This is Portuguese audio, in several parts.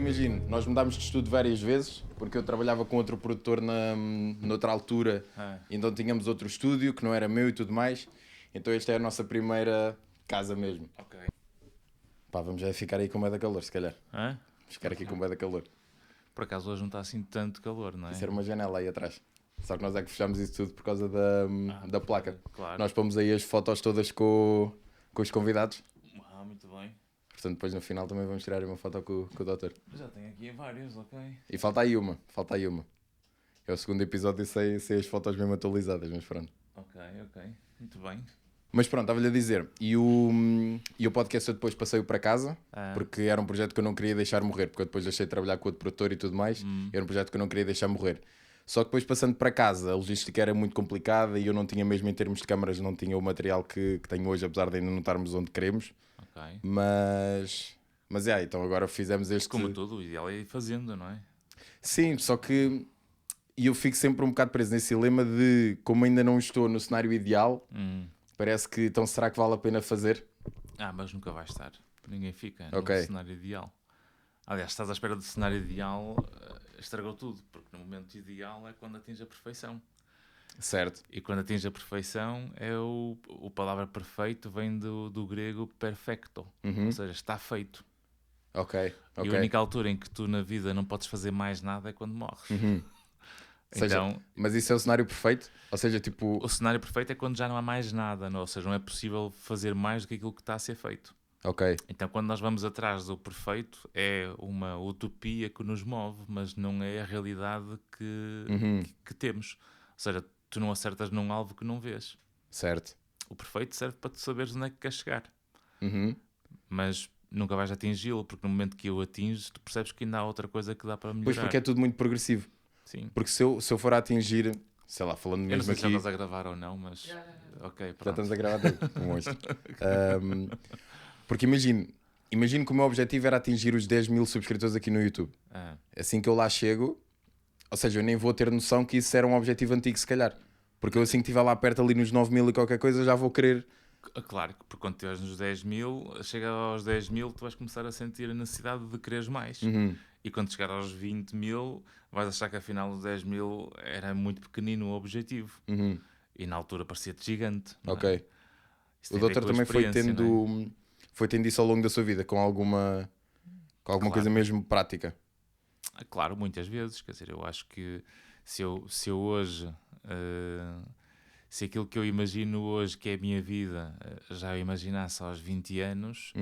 imagino, nós mudámos de estúdio várias vezes, porque eu trabalhava com outro produtor noutra altura, então tínhamos outro estúdio que não era meu e tudo mais, então esta é a nossa primeira casa mesmo. Ok. Pá, vamos já ficar aí com bué da calor, se calhar. Hã? Ficar aqui com bué da calor. Por acaso hoje não está assim tanto calor, não é? Isso era uma janela aí atrás. Só que nós é que fechámos isso tudo por causa da placa. Claro. Nós pomos aí as fotos todas com os convidados. Muito bem. Portanto, depois no final também vamos tirar uma foto com o doutor. Já tenho aqui vários, ok. E falta aí uma. É o segundo episódio sem as fotos mesmo atualizadas, mas pronto. Ok. Muito bem. Mas pronto, estava-lhe a dizer. E o podcast eu depois passei-o para casa, porque era um projeto que eu não queria deixar morrer, porque eu depois deixei de trabalhar com outro produtor e tudo mais, era um projeto que eu não queria deixar morrer. Só que depois passando para casa, a logística era muito complicada e eu não tinha mesmo em termos de câmaras, não tinha o material que tenho hoje, apesar de ainda não estarmos onde queremos. Ok. Mas então agora fizemos este... Como tudo, o ideal é ir fazendo, não é? Sim, só que eu fico sempre um bocado preso nesse dilema de, como ainda não estou no cenário ideal, parece que, então será que vale a pena fazer? Mas nunca vai estar. Ninguém fica Ok. no cenário ideal. Aliás, estás à espera do cenário ideal, estragou tudo, porque no momento ideal é quando atinge a perfeição. Certo. E quando atinge a perfeição, o palavra perfeito vem do grego perfecto, ou seja, está feito. Ok. E a única altura em que tu na vida não podes fazer mais nada é quando morres. Então... Mas isso é o cenário perfeito? Ou seja, tipo... O cenário perfeito é quando já não há mais nada, não? Ou seja, não é possível fazer mais do que aquilo que está a ser feito. Ok. Então quando nós vamos atrás do perfeito é uma utopia que nos move, mas não é a realidade que temos. Ou seja, tu não acertas num alvo que não vês. Certo. O perfeito serve para tu saberes onde é que queres chegar. Mas nunca vais atingi-lo, porque no momento que o atinges, tu percebes que ainda há outra coisa que dá para melhorar. Pois, porque é tudo muito progressivo. Sim. Porque se eu for a atingir, sei lá, falando mesmo Eu não sei aqui... se já estás a gravar ou não, mas... Ok, pronto. Já estamos a gravar tudo. Um monstro. Porque imagino que o meu objetivo era atingir os 10 mil subscritores aqui no YouTube. Assim que eu lá chego, ou seja, eu nem vou ter noção que isso era um objetivo antigo, se calhar. Porque eu assim que estiver lá perto, ali nos 9 mil e qualquer coisa, já vou querer... Claro, porque quando estiveres nos 10 mil, chega aos 10 mil, tu vais começar a sentir a necessidade de quereres mais. E quando chegar aos 20 mil, vais achar que afinal os 10 mil era muito pequenino o objetivo. E na altura parecia-te gigante. Ok. É? O doutor também foi tendo isso ao longo da sua vida, com alguma Claro. coisa mesmo prática. Claro, muitas vezes. Quer dizer, eu acho que se eu hoje... se aquilo que eu imagino hoje que é a minha vida já eu imaginasse aos 20 anos,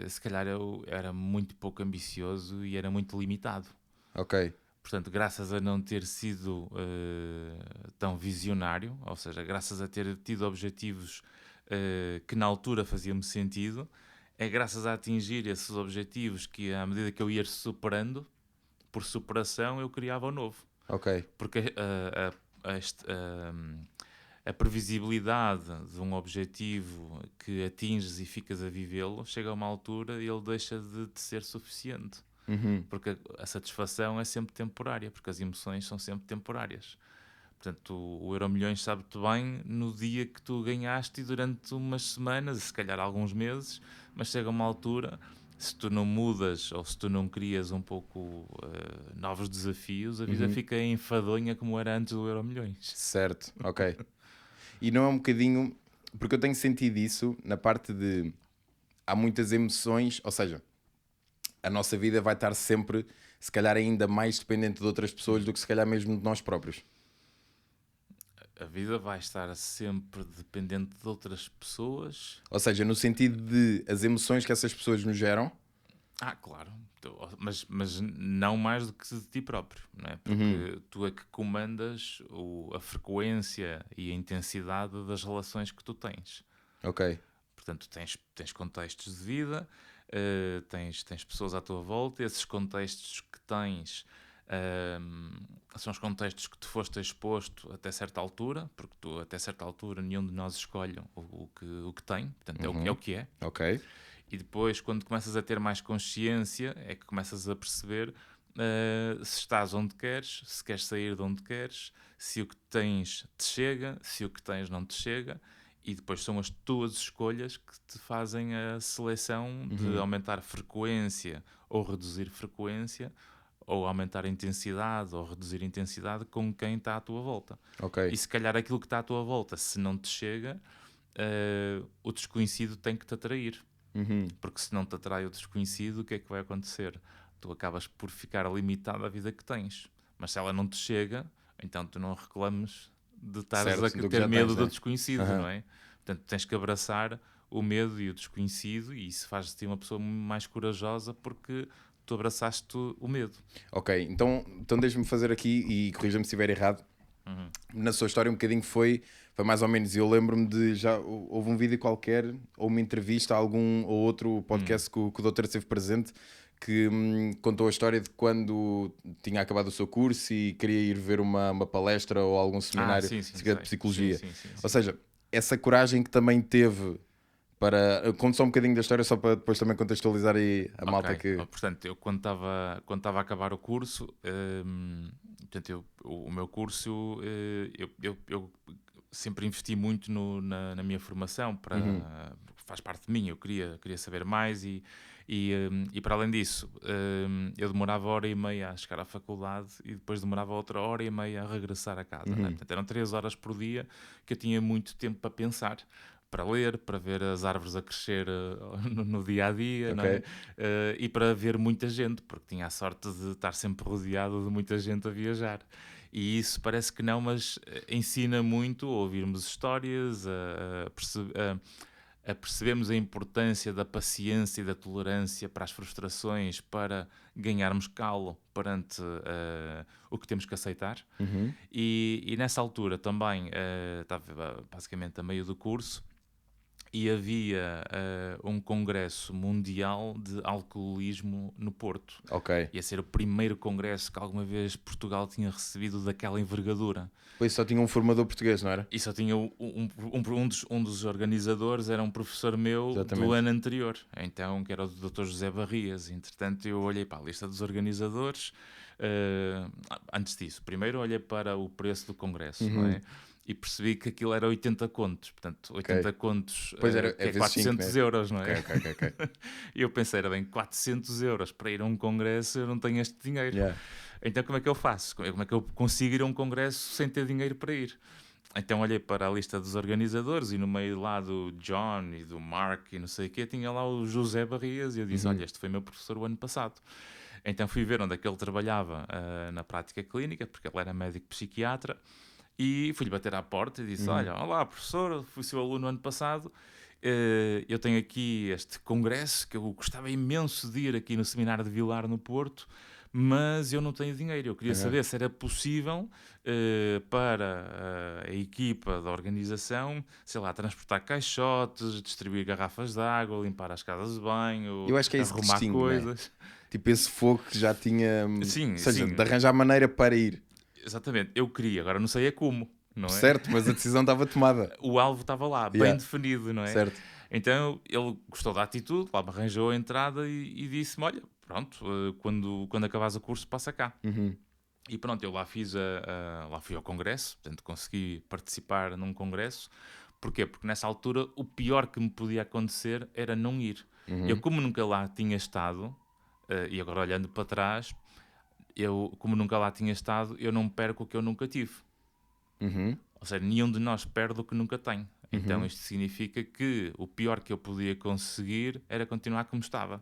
se calhar eu era muito pouco ambicioso e era muito limitado. Ok. Portanto, graças a não ter sido tão visionário, ou seja, graças a ter tido objetivos que na altura faziam-me sentido, é graças a atingir esses objetivos que, à medida que eu ia superando, por superação, eu criava o novo. Ok. Porque a previsibilidade de um objetivo que atinges e ficas a vivê-lo, chega a uma altura e ele deixa de te ser suficiente. Porque a satisfação é sempre temporária, porque as emoções são sempre temporárias. Portanto, o Euromilhões sabe-te bem no dia que tu ganhaste e durante umas semanas, se calhar alguns meses, mas chega a uma altura, se tu não mudas ou se tu não crias um pouco novos desafios, a vida fica enfadonha como era antes do Euromilhões. Certo, ok. E não é um bocadinho... Porque eu tenho sentido isso na parte de... Há muitas emoções, ou seja, a nossa vida vai estar sempre, se calhar ainda mais dependente de outras pessoas do que se calhar mesmo de nós próprios. A vida vai estar sempre dependente de outras pessoas. Ou seja, no sentido de as emoções que essas pessoas nos geram. Claro, mas não mais do que de ti próprio, não é? Porque tu é que comandas a frequência e a intensidade das relações que tu tens. Ok. Portanto, tens contextos de vida, tens pessoas à tua volta, esses contextos que tens são os contextos que tu foste exposto até certa altura, porque tu até certa altura nenhum de nós escolhe o que tem, portanto é o que é. Ok. E depois, quando começas a ter mais consciência, é que começas a perceber se estás onde queres, se queres sair de onde queres, se o que tens te chega, se o que tens não te chega, e depois são as tuas escolhas que te fazem a seleção de aumentar frequência ou reduzir frequência, ou aumentar a intensidade ou reduzir a intensidade com quem está à tua volta. Okay. E se calhar aquilo que está à tua volta, se não te chega, o desconhecido tem que te atrair. Porque se não te atrai o desconhecido, o que é que vai acontecer? Tu acabas por ficar limitado à vida que tens. Mas se ela não te chega, então tu não reclames de estares a ter medo do desconhecido, não é? Portanto, tens que abraçar o medo e o desconhecido, e isso faz de ti uma pessoa mais corajosa, porque tu abraçaste o medo. Ok, então deixa-me fazer aqui, e corrija-me se estiver errado. Na sua história um bocadinho foi mais ou menos, eu lembro-me de já houve um vídeo qualquer ou uma entrevista a algum ou outro podcast que o doutor esteve presente, que contou a história de quando tinha acabado o seu curso e queria ir ver uma palestra ou algum seminário de psicologia. Sim. Ou seja, essa coragem que também teve para... Conto só um bocadinho da história só para depois também contextualizar aí a malta que... Portanto, eu quando estava a acabar o curso, portanto, o meu curso, eu sempre investi muito na minha formação, faz parte de mim, eu queria saber mais e para além disso, eu demorava 1h30 a chegar à faculdade e depois demorava outra 1h30 a regressar a casa. Né? Portanto, eram 3 horas por dia que eu tinha muito tempo para pensar, para ler, para ver as árvores a crescer no dia a dia, não é? E para ver muita gente, porque tinha a sorte de estar sempre rodeado de muita gente a viajar. E isso parece que não, mas ensina muito a ouvirmos histórias, a percebermos a importância da paciência e da tolerância para as frustrações, para ganharmos calo perante o que temos que aceitar. E nessa altura também estava basicamente a meio do curso e havia um congresso mundial de alcoolismo no Porto. Ia ser o primeiro congresso que alguma vez Portugal tinha recebido daquela envergadura. Pois só tinha um formador português, não era? E só tinha um dos organizadores, era um professor meu do ano anterior, então, que era o Dr. José Barrias. Entretanto, eu olhei para a lista dos organizadores. Antes disso, primeiro olhei para o preço do congresso, não é? E percebi que aquilo era 80 contos. Portanto, 80 contos pois era, que é 400 5, né? euros, não é? Okay. E eu pensei, era bem, 400 euros para ir a um congresso, eu não tenho este dinheiro. Então como é que eu faço? Como é que eu consigo ir a um congresso sem ter dinheiro para ir? Então olhei para a lista dos organizadores e no meio lá do John e do Mark e não sei o quê, tinha lá o José Barrias e eu disse, olha, este foi meu professor o ano passado. Então fui ver onde é que ele trabalhava na prática clínica, porque ele era médico psiquiatra. E fui-lhe bater à porta e disse, olá professor, fui seu aluno no ano passado, eu tenho aqui este congresso que eu gostava imenso de ir aqui no Seminário de Vilar no Porto, mas eu não tenho dinheiro. Eu queria saber se era possível para a equipa da organização, sei lá, transportar caixotes, distribuir garrafas de água, limpar as casas de banho, eu acho que é arrumar distingue, coisas. Né? Tipo esse fogo que já tinha... Sim, ou seja, sim. de arranjar maneira para ir. Exatamente, eu queria, agora não sei como, não é? Certo, mas a decisão estava tomada. O alvo estava lá, bem definido, não é? Certo. Então ele gostou da atitude, lá me arranjou a entrada e disse-me, olha, pronto, quando acabares o curso passa cá. E pronto, eu lá lá fui ao congresso, portanto consegui participar num congresso. Porquê? Porque nessa altura o pior que me podia acontecer era não ir. Eu, como nunca lá tinha estado, e agora olhando para trás, como nunca lá tinha estado, eu não perco o que eu nunca tive. Ou seja, nenhum de nós perde o que nunca tem. Então isto significa que o pior que eu podia conseguir era continuar como estava.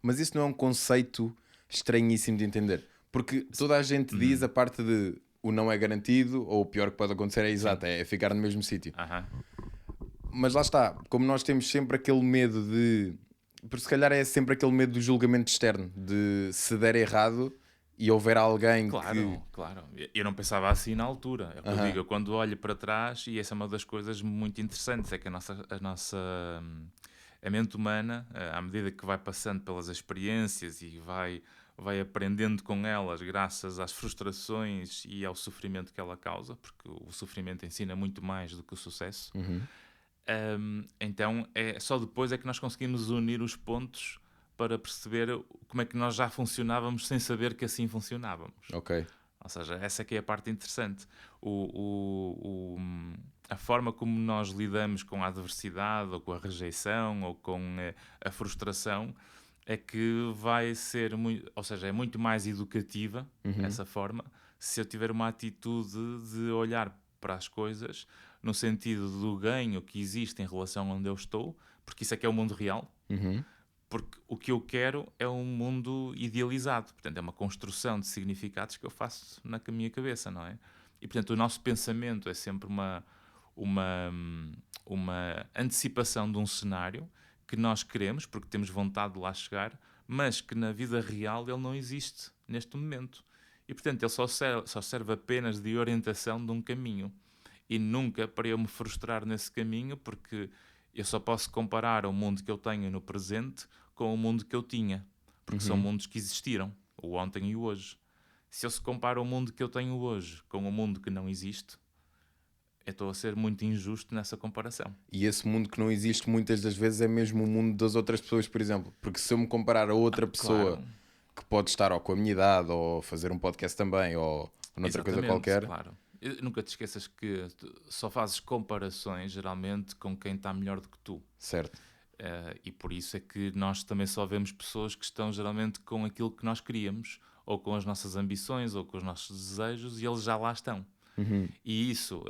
Mas isso não é um conceito estranhíssimo de entender? Porque toda a gente diz a parte de o não é garantido, ou o pior que pode acontecer é exato, é ficar no mesmo sítio. Mas lá está, como nós temos sempre aquele medo de... Porque se calhar é sempre aquele medo do julgamento externo, de se der errado e houver alguém que... Claro. Eu não pensava assim na altura. É o que eu digo, quando olho para trás, e essa é uma das coisas muito interessantes, é que a mente humana, à medida que vai passando pelas experiências e vai aprendendo com elas graças às frustrações e ao sofrimento que ela causa, porque o sofrimento ensina muito mais do que o sucesso. Então só depois é que nós conseguimos unir os pontos para perceber como é que nós já funcionávamos sem saber que assim funcionávamos. Ok. Ou seja, essa que é a parte interessante. a forma como nós lidamos com a adversidade, ou com a rejeição, ou com a frustração, é que vai ser muito, ou seja, é muito mais educativa essa forma, se eu tiver uma atitude de olhar para as coisas no sentido do ganho que existe em relação a onde eu estou, porque isso é que é o mundo real. Porque o que eu quero é um mundo idealizado, portanto é uma construção de significados que eu faço na minha cabeça, não é? E portanto o nosso pensamento é sempre uma antecipação de um cenário que nós queremos, porque temos vontade de lá chegar, mas que na vida real ele não existe neste momento. E portanto ele só serve apenas de orientação de um caminho. E nunca para eu me frustrar nesse caminho, porque eu só posso comparar o mundo que eu tenho no presente com o mundo que eu tinha. Porque são mundos que existiram, o ontem e o hoje. Se eu se comparo o mundo que eu tenho hoje com o mundo que não existe, eu estou a ser muito injusto nessa comparação. E esse mundo que não existe muitas das vezes é mesmo o mundo das outras pessoas, por exemplo. Porque se eu me comparar a outra pessoa que pode estar ou com a minha idade, ou fazer um podcast também, ou noutra coisa qualquer... Claro. Nunca te esqueças que só fazes comparações, geralmente, com quem está melhor do que tu. Certo. E por isso é que nós também só vemos pessoas que estão geralmente com aquilo que nós queríamos, ou com as nossas ambições, ou com os nossos desejos, e eles já lá estão. E isso,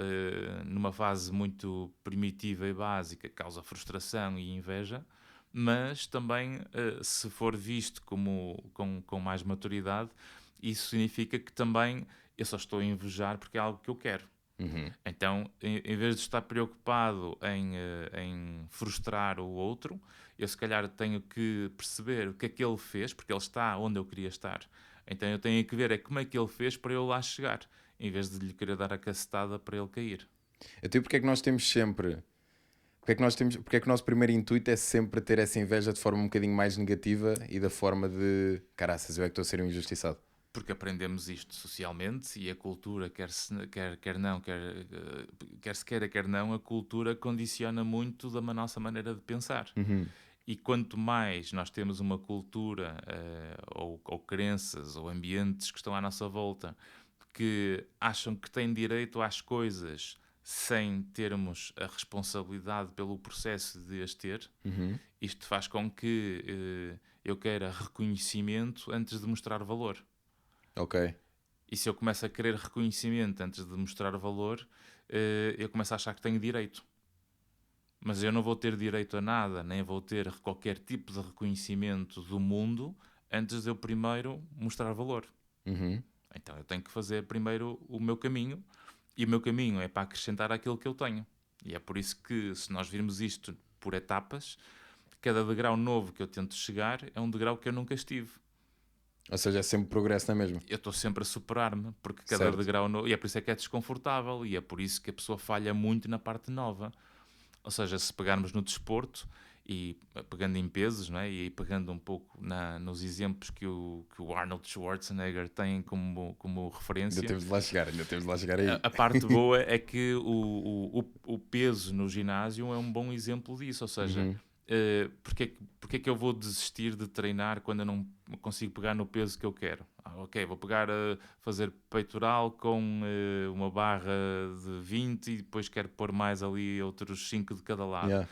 numa fase muito primitiva e básica, causa frustração e inveja, mas também, se for visto com mais maturidade, isso significa que também eu só estou a invejar porque é algo que eu quero. Então, em vez de estar preocupado em frustrar o outro, eu se calhar tenho que perceber o que é que ele fez, porque ele está onde eu queria estar. Então eu tenho que ver como é que ele fez para eu lá chegar, em vez de lhe querer dar a cacetada para ele cair. Então porque é que nós temos sempre... Porque é que o nosso primeiro intuito é sempre ter essa inveja de forma um bocadinho mais negativa e da forma de... Caraças, eu é que estou a ser um injustiçado. Porque aprendemos isto socialmente e a cultura, quer se queira, quer não, a cultura condiciona muito da nossa maneira de pensar. E quanto mais nós temos uma cultura ou crenças ou ambientes que estão à nossa volta que acham que têm direito às coisas sem termos a responsabilidade pelo processo de as ter, isto faz com que eu queira reconhecimento antes de mostrar valor. Ok. E se eu começo a querer reconhecimento antes de mostrar valor, eu começo a achar que tenho direito. Mas eu não vou ter direito a nada, nem vou ter qualquer tipo de reconhecimento do mundo antes de eu primeiro mostrar valor. Então eu tenho que fazer primeiro o meu caminho, e o meu caminho é para acrescentar aquilo que eu tenho. E é por isso que, se nós virmos isto por etapas, cada degrau novo que eu tento chegar é um degrau que eu nunca estive. Ou seja, é sempre progresso, não é mesmo? Eu estou sempre a superar-me, porque cada degrau novo... E é por isso é que é desconfortável, e é por isso que a pessoa falha muito na parte nova. Ou seja, se pegarmos no desporto, e pegando em pesos, não é? E pegando um pouco nos exemplos que o Arnold Schwarzenegger tem como referência... Ainda temos de lá chegar aí. A parte boa é que o peso no ginásio é um bom exemplo disso, ou seja... porque é que eu vou desistir de treinar quando eu não consigo pegar no peso que eu quero? Ok, vou pegar a fazer peitoral com uma barra de 20 e depois quero pôr mais ali outros 5 de cada lado.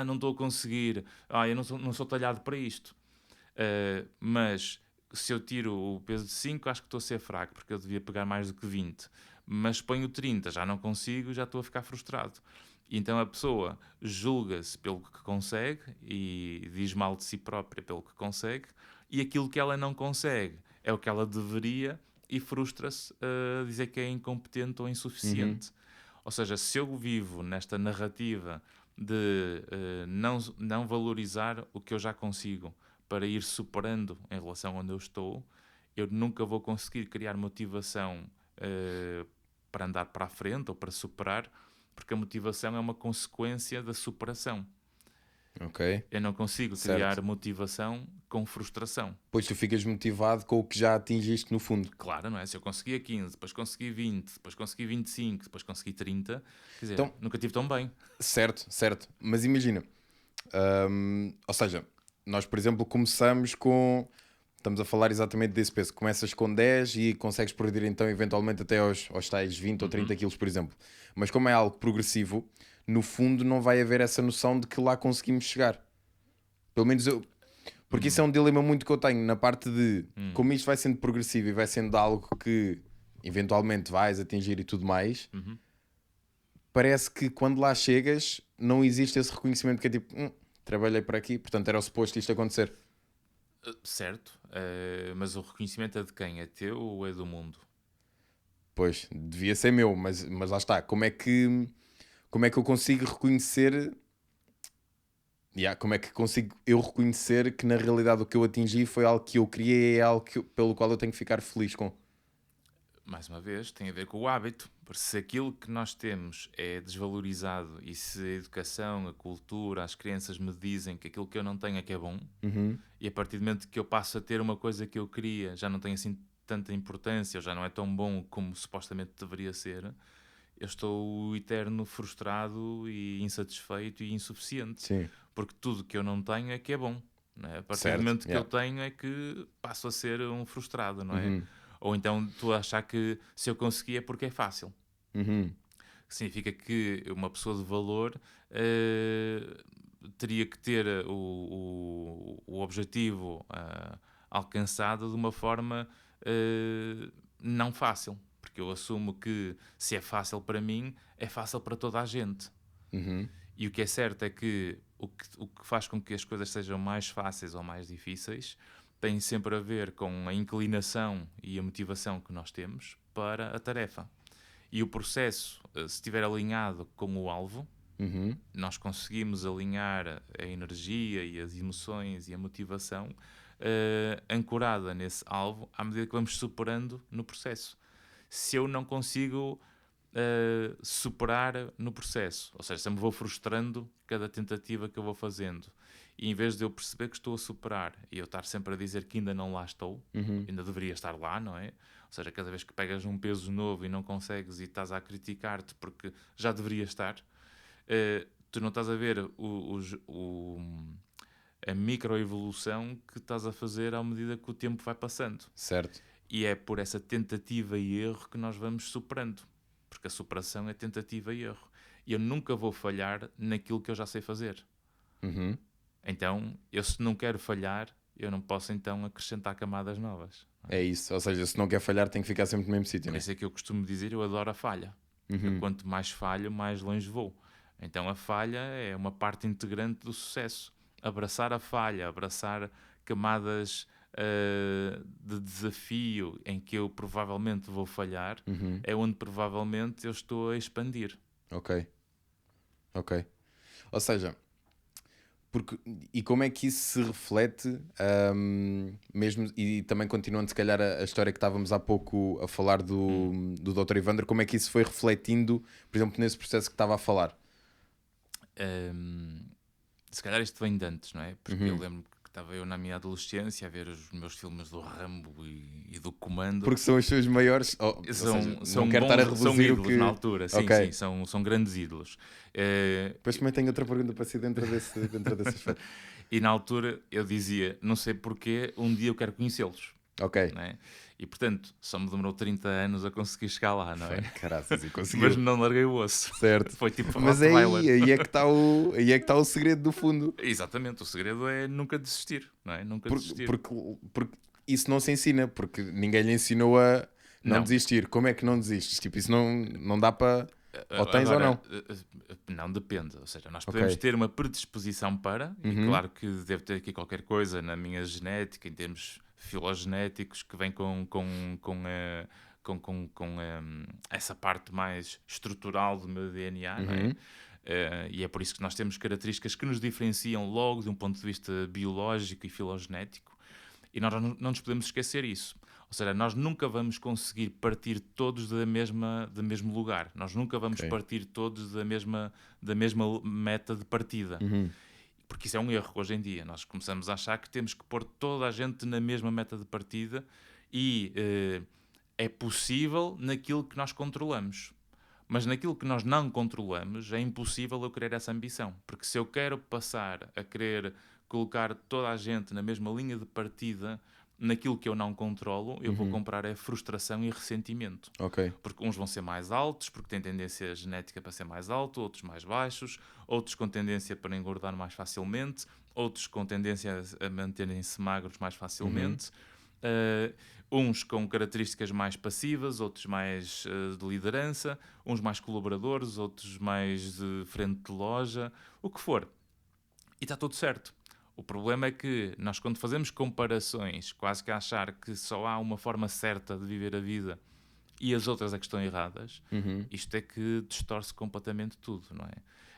Não estou a conseguir. Eu não sou talhado para isto. Mas se eu tiro o peso de 5, acho que estou a ser fraco, porque eu devia pegar mais do que 20. Mas ponho 30, já não consigo, já estou a ficar frustrado. Então a pessoa julga-se pelo que consegue e diz mal de si própria pelo que consegue, e aquilo que ela não consegue é o que ela deveria, e frustra-se a dizer que é incompetente ou insuficiente. Ou seja, se eu vivo nesta narrativa de não valorizar o que eu já consigo para ir superando em relação a onde eu estou, eu nunca vou conseguir criar motivação para andar para a frente ou para superar, porque a motivação é uma consequência da superação. Ok. Eu não consigo criar motivação com frustração. Pois tu ficas motivado com o que já atingiste no fundo. Claro, não é? Se eu conseguia 15, depois consegui 20, depois consegui 25, depois consegui 30, quer dizer, então, nunca tive tão bem. Certo. Mas imagina, ou seja, nós, por exemplo, começamos com estamos a falar exatamente desse peso. Começas com 10 e consegues progredir então eventualmente até aos tais 20 ou 30 quilos, por exemplo. Mas como é algo progressivo, no fundo não vai haver essa noção de que lá conseguimos chegar. Pelo menos eu... Porque isso é um dilema muito que eu tenho na parte de como isto vai sendo progressivo e vai sendo algo que eventualmente vais atingir e tudo mais, parece que quando lá chegas não existe esse reconhecimento que é tipo, trabalhei para aqui, portanto era o suposto isto acontecer. Certo, mas o reconhecimento é de quem? É teu ou é do mundo? Pois, devia ser meu, mas lá está. Como é que eu consigo reconhecer... como é que consigo eu reconhecer que na realidade o que eu atingi foi algo que eu queria e é algo pelo qual eu tenho que ficar feliz com? Mais uma vez, tem a ver com o hábito. Porque se aquilo que nós temos é desvalorizado e se a educação, a cultura, as crianças me dizem que aquilo que eu não tenho é que é bom, e a partir do momento que eu passo a ter uma coisa que eu queria, já não tem assim tanta importância, ou já não é tão bom como supostamente deveria ser, eu estou eterno frustrado e insatisfeito e insuficiente. Sim. Porque tudo que eu não tenho é que é bom. Não é? A partir Certo, do momento que eu tenho é que passo a ser um frustrado, não é? Uhum. Ou então tu achar que se eu conseguir é porque é fácil. Uhum. Significa que uma pessoa de valor teria que ter o objetivo alcançado de uma forma não fácil. Porque eu assumo que se é fácil para mim, é fácil para toda a gente. Uhum. E o que é certo é que o que faz com que as coisas sejam mais fáceis ou mais difíceis tem sempre a ver com a inclinação e a motivação que nós temos para a tarefa. E o processo, se estiver alinhado com o alvo, nós conseguimos alinhar a energia e as emoções e a motivação ancorada nesse alvo à medida que vamos superando no processo. Se eu não consigo superar no processo, ou seja, se eu me vou frustrando cada tentativa que eu vou fazendo, e em vez de eu perceber que estou a superar e eu estar sempre a dizer que ainda não lá estou, ainda deveria estar lá, não é? Ou seja, cada vez que pegas um peso novo e não consegues e estás a criticar-te porque já deveria estar, tu não estás a ver a microevolução que estás a fazer à medida que o tempo vai passando. Certo. E é por essa tentativa e erro que nós vamos superando. Porque a superação é tentativa e erro. E eu nunca vou falhar naquilo que eu já sei fazer. Então, eu se não quero falhar, eu não posso então acrescentar camadas novas. É isso, ou seja, se não quer falhar tem que ficar sempre no mesmo sítio, Por né? isso é que eu costumo dizer, eu adoro a falha. Eu, quanto mais falho, mais longe vou. Então a falha é uma parte integrante do sucesso. Abraçar a falha, abraçar camadas de desafio em que eu provavelmente vou falhar, é onde provavelmente eu estou a expandir. Ok. Ou seja, e como é que isso se reflete, mesmo, e também continuando se calhar a história que estávamos há pouco a falar do Dr. Ivandro, como é que isso foi refletindo, por exemplo, nesse processo que estava a falar? Se calhar isto vem de antes, não é? Porque eu lembro que estava eu na minha adolescência a ver os meus filmes do Rambo e do Comando. Porque são os seus maiores... São quero estar a reduzir são ídolos o que... na altura, sim, Okay. sim, são grandes ídolos. Depois também tenho outra pergunta para si dentro desse aspecto. E na altura eu dizia, não sei porquê, um dia eu quero conhecê-los. Ok. Não é? E portanto, só me demorou 30 anos a conseguir chegar lá, não é? Caraças, e conseguiu. Mas não larguei o osso. Certo. Foi tipo Mas aí é que está o segredo do fundo. Exatamente, o segredo é nunca desistir, não é? Nunca desistir. Porque isso não se ensina, porque ninguém lhe ensinou a não desistir. Como é que não desistes? Tipo, isso não dá para... Ou tens agora, ou não? Não, depende. Ou seja, nós podemos ter uma predisposição para, e claro que deve ter aqui qualquer coisa na minha genética, em termos filogenéticos, que vem com essa parte mais estrutural do meu DNA, não é? E é por isso que nós temos características que nos diferenciam logo de um ponto de vista biológico e filogenético, e nós não nos podemos esquecer isso. Ou seja, nós nunca vamos conseguir partir todos do mesmo lugar. Nós nunca vamos partir todos da mesma meta de partida. Porque isso é um erro hoje em dia. Nós começamos a achar que temos que pôr toda a gente na mesma meta de partida e é possível naquilo que nós controlamos. Mas naquilo que nós não controlamos é impossível eu querer essa ambição. Porque se eu quero passar a querer colocar toda a gente na mesma linha de partida, naquilo que eu não controlo, eu vou comprar é frustração e ressentimento. Porque uns vão ser mais altos, porque têm tendência genética para ser mais alto, outros mais baixos, outros com tendência para engordar mais facilmente, outros com tendência a manterem-se magros mais facilmente, uns com características mais passivas, outros mais de liderança, uns mais colaboradores, outros mais de frente de loja, o que for. E está tudo certo. O problema é que nós, quando fazemos comparações, quase que a achar que só há uma forma certa de viver a vida e as outras é que estão erradas, isto é que distorce completamente tudo, não é?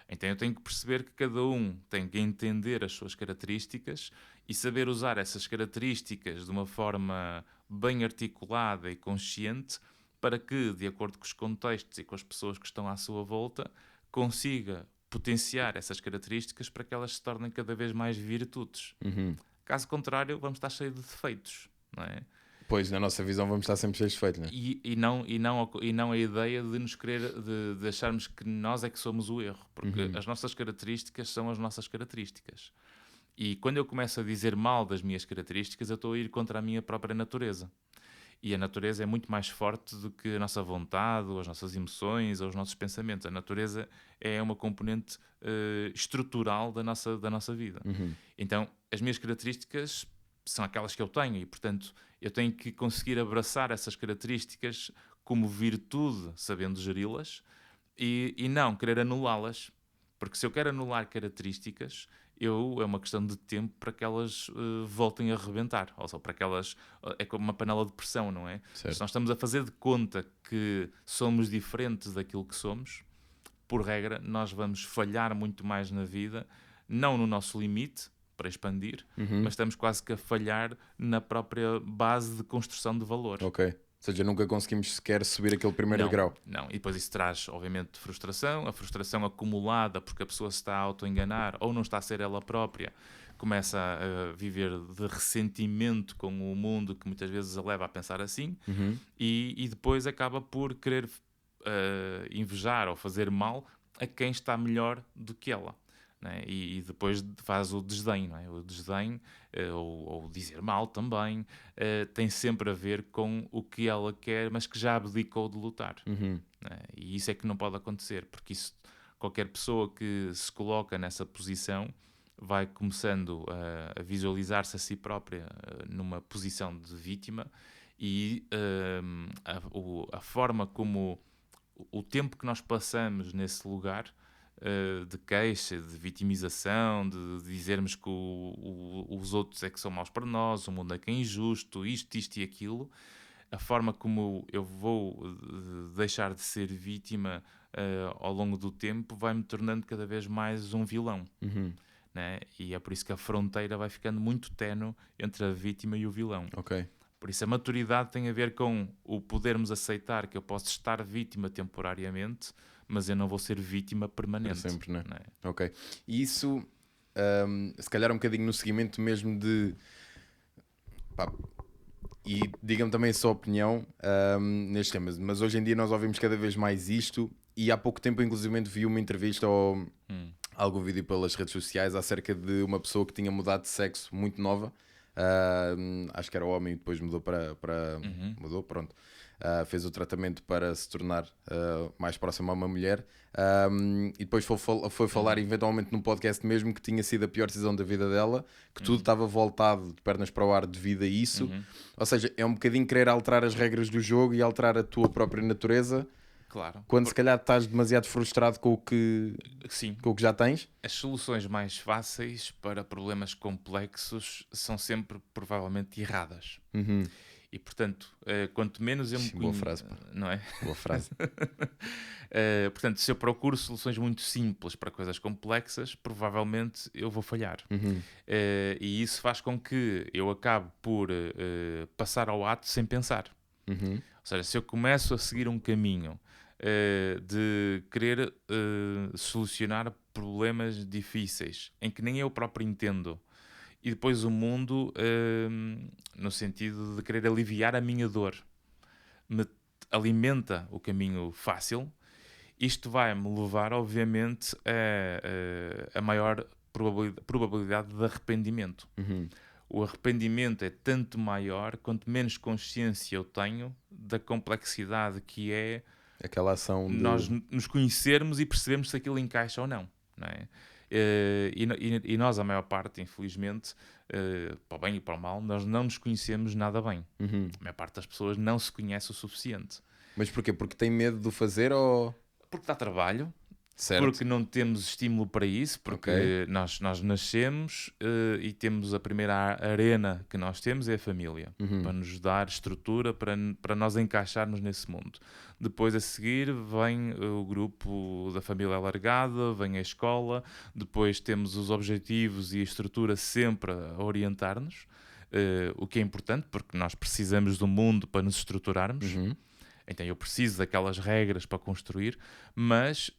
Então eu tenho que perceber que cada um tem que entender as suas características e saber usar essas características de uma forma bem articulada e consciente para que, de acordo com os contextos e com as pessoas que estão à sua volta, consiga potenciar essas características para que elas se tornem cada vez mais virtudes. Caso contrário, vamos estar cheios de defeitos, não é? Pois, na nossa visão vamos estar sempre cheios de defeitos, não é? E não a ideia de nos querer, de acharmos que nós é que somos o erro, porque as nossas características são as nossas características. E quando eu começo a dizer mal das minhas características, eu estou a ir contra a minha própria natureza. E a natureza é muito mais forte do que a nossa vontade, ou as nossas emoções, ou os nossos pensamentos. A natureza é uma componente estrutural da nossa vida. Então, as minhas características são aquelas que eu tenho e, portanto, eu tenho que conseguir abraçar essas características como virtude, sabendo geri-las, e não querer anulá-las. Porque se eu quero anular características, é uma questão de tempo para que elas voltem a rebentar. Ou seja, para que elas... É como uma panela de pressão, não é? Certo. Se nós estamos a fazer de conta que somos diferentes daquilo que somos, por regra, nós vamos falhar muito mais na vida, não no nosso limite, para expandir, mas estamos quase que a falhar na própria base de construção de valor. Ou seja, nunca conseguimos sequer subir aquele primeiro grau. Não, e depois isso traz, obviamente, frustração. A frustração acumulada porque a pessoa se está a auto-enganar ou não está a ser ela própria, começa a viver de ressentimento com o mundo, que muitas vezes a leva a pensar assim, e depois acaba por querer invejar ou fazer mal a quem está melhor do que ela. Né? E depois faz o desdém, não é? O desdém, ou dizer mal também, tem sempre a ver com o que ela quer, mas que já abdicou de lutar. Né? E isso é que não pode acontecer, porque isso, qualquer pessoa que se coloca nessa posição vai começando a visualizar-se a si própria numa posição de vítima, e a forma como o tempo que nós passamos nesse lugar de queixa, de vitimização, de dizermos que os outros é que são maus para nós, o mundo é que é injusto, isto e aquilo, a forma como eu vou deixar de ser vítima ao longo do tempo vai-me tornando cada vez mais um vilão. Né? E é por isso que a fronteira vai ficando muito ténue entre a vítima e o vilão. Por isso a maturidade tem a ver com o podermos aceitar que eu posso estar vítima temporariamente, mas eu não vou ser vítima permanente. Para sempre, não é? E isso, se calhar um bocadinho no seguimento mesmo de... e diga-me também a sua opinião neste tema, mas hoje em dia nós ouvimos cada vez mais isto, e há pouco tempo inclusive vi uma entrevista ou algum vídeo pelas redes sociais acerca de uma pessoa que tinha mudado de sexo muito nova. Acho que era homem e depois mudou mudou, pronto. Fez o tratamento para se tornar mais próximo a uma mulher, e depois foi falar eventualmente num podcast mesmo que tinha sido a pior decisão da vida dela, que tudo estava voltado de pernas para o ar devido a isso. Ou seja, é um bocadinho querer alterar as regras do jogo e alterar a tua própria natureza. Claro. Quando se calhar estás demasiado frustrado com o que já tens. As soluções mais fáceis para problemas complexos são sempre provavelmente erradas. E portanto, quanto menos eu me conheço... Boa frase, pá. Não é? Boa frase. Portanto, se eu procuro soluções muito simples para coisas complexas, provavelmente eu vou falhar. E isso faz com que eu acabe por passar ao ato sem pensar. Ou seja, se eu começo a seguir um caminho de querer solucionar problemas difíceis em que nem eu próprio entendo, e depois o mundo, no sentido de querer aliviar a minha dor, me alimenta o caminho fácil, isto vai-me levar, obviamente, a maior probabilidade de arrependimento. o arrependimento é tanto maior quanto menos consciência eu tenho da complexidade que é aquela ação de... nós nos conhecermos e percebermos se aquilo encaixa ou não, não é? E nós, a maior parte, infelizmente, para o bem e para o mal, nós não nos conhecemos nada bem. A maior parte das pessoas não se conhece o suficiente. Mas porquê? Porque tem medo de o fazer ou... Porque dá trabalho. Certo. Porque não temos estímulo para isso, porque nós nascemos e temos a primeira arena que nós temos é a família, para nos dar estrutura, para nós encaixarmos nesse mundo. Depois a seguir vem o grupo da família alargada, vem a escola, depois temos os objetivos e a estrutura sempre a orientar-nos, o que é importante, porque nós precisamos do mundo para nos estruturarmos. Então eu preciso daquelas regras para construir, mas,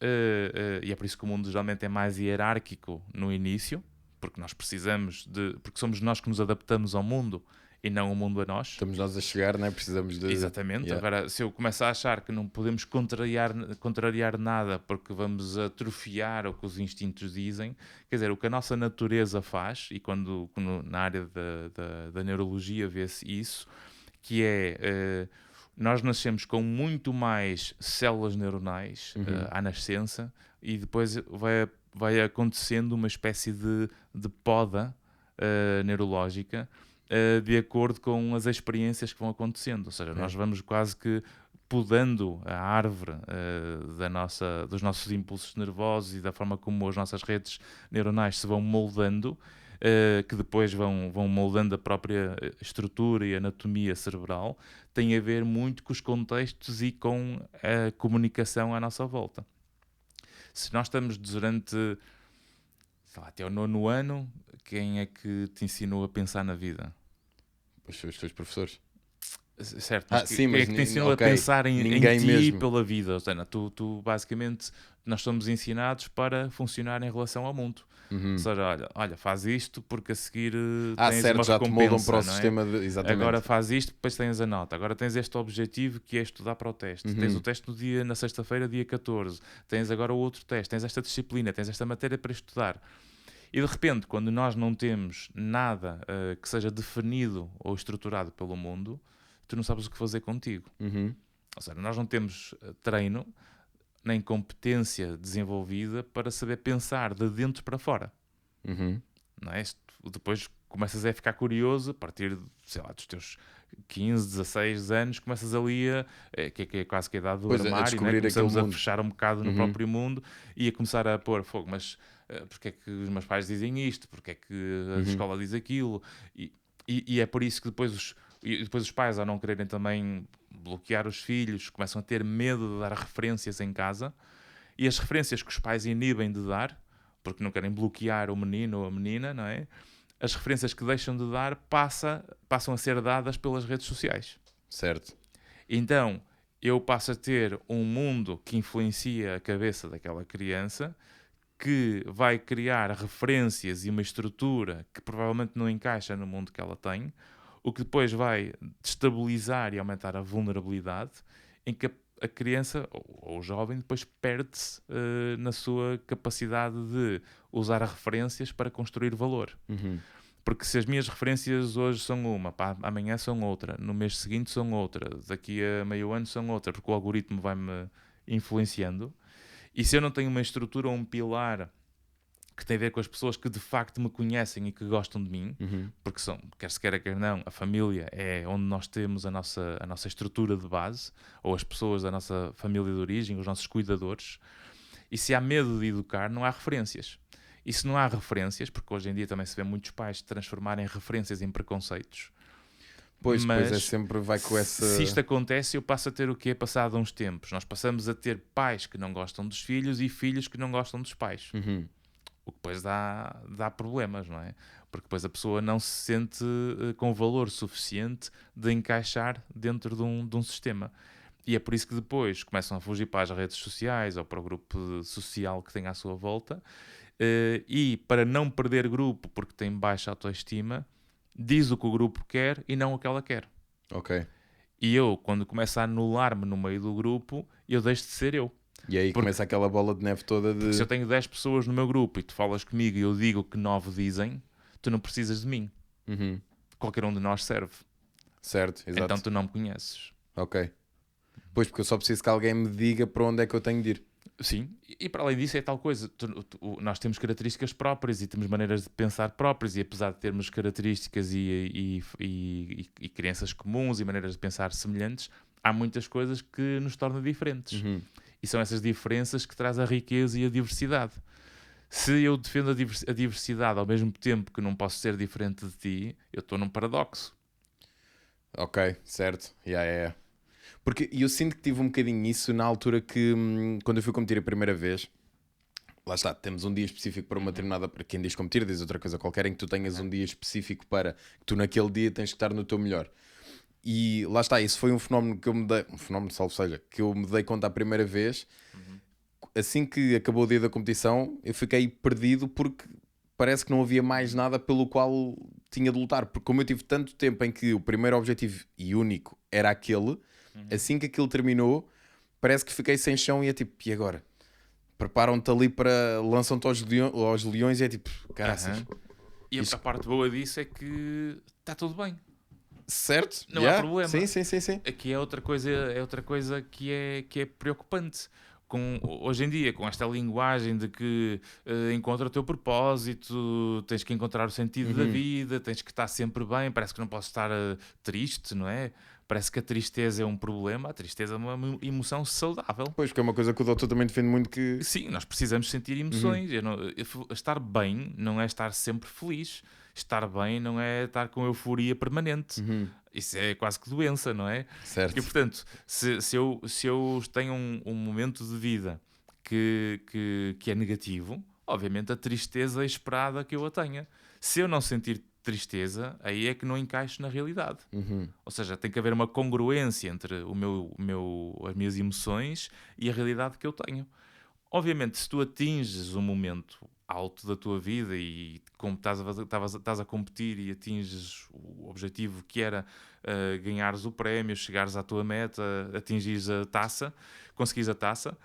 e é por isso que o mundo geralmente é mais hierárquico no início, porque nós precisamos porque somos nós que nos adaptamos ao mundo e não o mundo a nós. Estamos nós a chegar, não é? Precisamos de... Exatamente. Agora, se eu começar a achar que não podemos contrariar nada porque vamos atrofiar o que os instintos dizem, quer dizer, o que a nossa natureza faz, e quando na área da neurologia vê-se isso, que é... nós nascemos com muito mais células neuronais à nascença e depois vai acontecendo uma espécie de poda neurológica de acordo com as experiências que vão acontecendo. Ou seja, nós vamos quase que podando a árvore dos nossos impulsos nervosos e da forma como as nossas redes neuronais se vão moldando, que depois vão moldando a própria estrutura e anatomia cerebral, tem a ver muito com os contextos e com a comunicação à nossa volta. Se nós estamos durante, sei lá, até o 9º ano, quem é que te ensinou a pensar na vida? Os teus professores. Certo, mas quem é que te ensinou a pensar em ti mesmo. Pela vida? Ou seja, tu basicamente, nós somos ensinados para funcionar em relação ao mundo. Ou seja, olha, faz isto porque a seguir tens certo, uma já te moldam para o não é? sistema de... Exatamente. Agora faz isto, depois tens a nota. Agora tens este objetivo que é estudar para o teste. Tens o teste na sexta-feira, dia 14. Tens agora o outro teste. Tens esta disciplina, tens esta matéria para estudar. E de repente, quando nós não temos nada que seja definido ou estruturado pelo mundo, tu não sabes o que fazer contigo. Ou seja, nós não temos treino nem competência desenvolvida para saber pensar de dentro para fora. Não é? Depois começas a ficar curioso, a partir, sei lá, dos teus 15, 16 anos, começas ali que é quase que a idade do armário, né? Começamos a fechar um bocado no próprio mundo e a começar a pôr fogo, mas porque é que os meus pais dizem isto? Porque é que a escola diz aquilo? E é por isso que depois os pais, ao não quererem também bloquear os filhos, começam a ter medo de dar referências em casa, e as referências que os pais inibem de dar, porque não querem bloquear o menino ou a menina, não é? As referências que deixam de dar passam a ser dadas pelas redes sociais. Certo. Então, eu passo a ter um mundo que influencia a cabeça daquela criança, que vai criar referências e uma estrutura que provavelmente não encaixa no mundo que ela tem, o que depois vai destabilizar e aumentar a vulnerabilidade, em que a criança ou o jovem depois perde-se na sua capacidade de usar referências para construir valor. Porque se as minhas referências hoje são uma, amanhã são outra, no mês seguinte são outra, daqui a meio ano são outra, porque o algoritmo vai-me influenciando, e se eu não tenho uma estrutura ou um pilar que tem a ver com as pessoas que de facto me conhecem e que gostam de mim, porque são, quer se queira, quer não, a família é onde nós temos a nossa estrutura de base, ou as pessoas da nossa família de origem, os nossos cuidadores, e se há medo de educar, não há referências. E se não há referências, porque hoje em dia também se vê muitos pais transformarem referências em preconceitos, Pois é, sempre vai com essa... Se isto acontece, eu passo a ter o quê? Passado uns tempos. Nós passamos a ter pais que não gostam dos filhos e filhos que não gostam dos pais. O que depois dá problemas, não é? Porque depois a pessoa não se sente com valor suficiente de encaixar dentro de um sistema. E é por isso que depois começam a fugir para as redes sociais ou para o grupo social que tem à sua volta. E para não perder grupo, porque tem baixa autoestima, diz o que o grupo quer e não o que ela quer. Ok. E eu, quando começo a anular-me no meio do grupo, eu deixo de ser eu. E aí começa aquela bola de neve toda de... Se eu tenho 10 pessoas no meu grupo e tu falas comigo e eu digo que 9 dizem, tu não precisas de mim. Qualquer um de nós serve. Certo, exato. Então tu não me conheces. Ok. Pois, porque eu só preciso que alguém me diga para onde é que eu tenho de ir. Sim, e para além disso é tal coisa, nós temos características próprias e temos maneiras de pensar próprias, e apesar de termos características e crenças comuns e maneiras de pensar semelhantes, há muitas coisas que nos tornam diferentes. E são essas diferenças que traz a riqueza e a diversidade. Se eu defendo a diversidade ao mesmo tempo que não posso ser diferente de ti, eu estou num paradoxo. Ok, certo. Yeah. Porque eu sinto que tive um bocadinho isso na altura que, quando eu fui competir a primeira vez, lá está, temos um dia específico para uma determinada, para quem diz competir, diz outra coisa qualquer, em que tu tenhas um dia específico para que tu naquele dia tens que estar no teu melhor. E lá está, isso foi um fenómeno que eu me dei, um fenómeno, salvo seja, que eu me dei conta a primeira vez. Assim que acabou o dia da competição, eu fiquei perdido porque parece que não havia mais nada pelo qual tinha de lutar. Porque como eu tive tanto tempo em que o primeiro objetivo e único era aquele, assim que aquilo terminou, parece que fiquei sem chão e é tipo, e agora? Preparam-te ali para... lançam-te aos leões e é tipo, caraças. E a parte boa disso é que está tudo bem. Certo? Não há problema. Sim. Aqui é outra coisa que é preocupante. Hoje em dia, com esta linguagem de que encontra o teu propósito, tens que encontrar o sentido da vida, tens que estar sempre bem, parece que não posso estar triste, não é? Parece que a tristeza é um problema. A tristeza é uma emoção saudável. Pois, que é uma coisa que o doutor também defende muito que... Sim, nós precisamos sentir emoções. Estar bem não é estar sempre feliz. Estar bem não é estar com euforia permanente. Isso é quase que doença, não é? Certo. E portanto, se eu tenho um momento de vida que é negativo, obviamente a tristeza é esperada que eu a tenha. Se eu não sentir tristeza, aí é que não encaixo na realidade. Ou seja, tem que haver uma congruência entre as minhas emoções e a realidade que eu tenho. Obviamente, se tu atinges um momento alto da tua vida e como estás a competir e atinges o objetivo que era ganhares o prémio, chegares à tua meta, atingires a taça, conseguires a taça,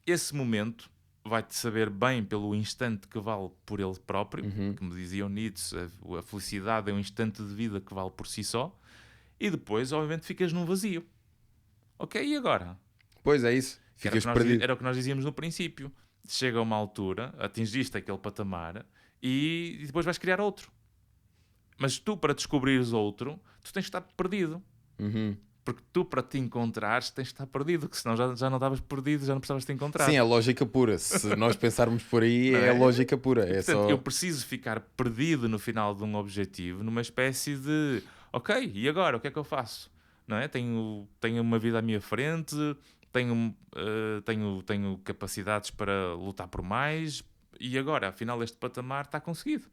esse momento vai-te saber bem pelo instante que vale por ele próprio, que me dizia o Nietzsche, a felicidade é um instante de vida que vale por si só, e depois, obviamente, ficas num vazio. Ok, e agora? Pois é isso. Ficas perdido. Era o que nós dizíamos no princípio. Chega a uma altura, atingiste aquele patamar e depois vais criar outro. Mas tu, para descobrires outro, tu tens de estar perdido. Porque tu, para te encontrares, tens de estar perdido, que senão já não estavas perdido, já não precisavas te encontrar. Sim, é lógica pura. Se nós pensarmos por aí, é lógica pura. E, portanto, eu preciso ficar perdido no final de um objetivo, numa espécie de ok, e agora? O que é que eu faço? Não é? Tenho uma vida à minha frente, tenho capacidades para lutar por mais, e agora, afinal, este patamar está conseguido.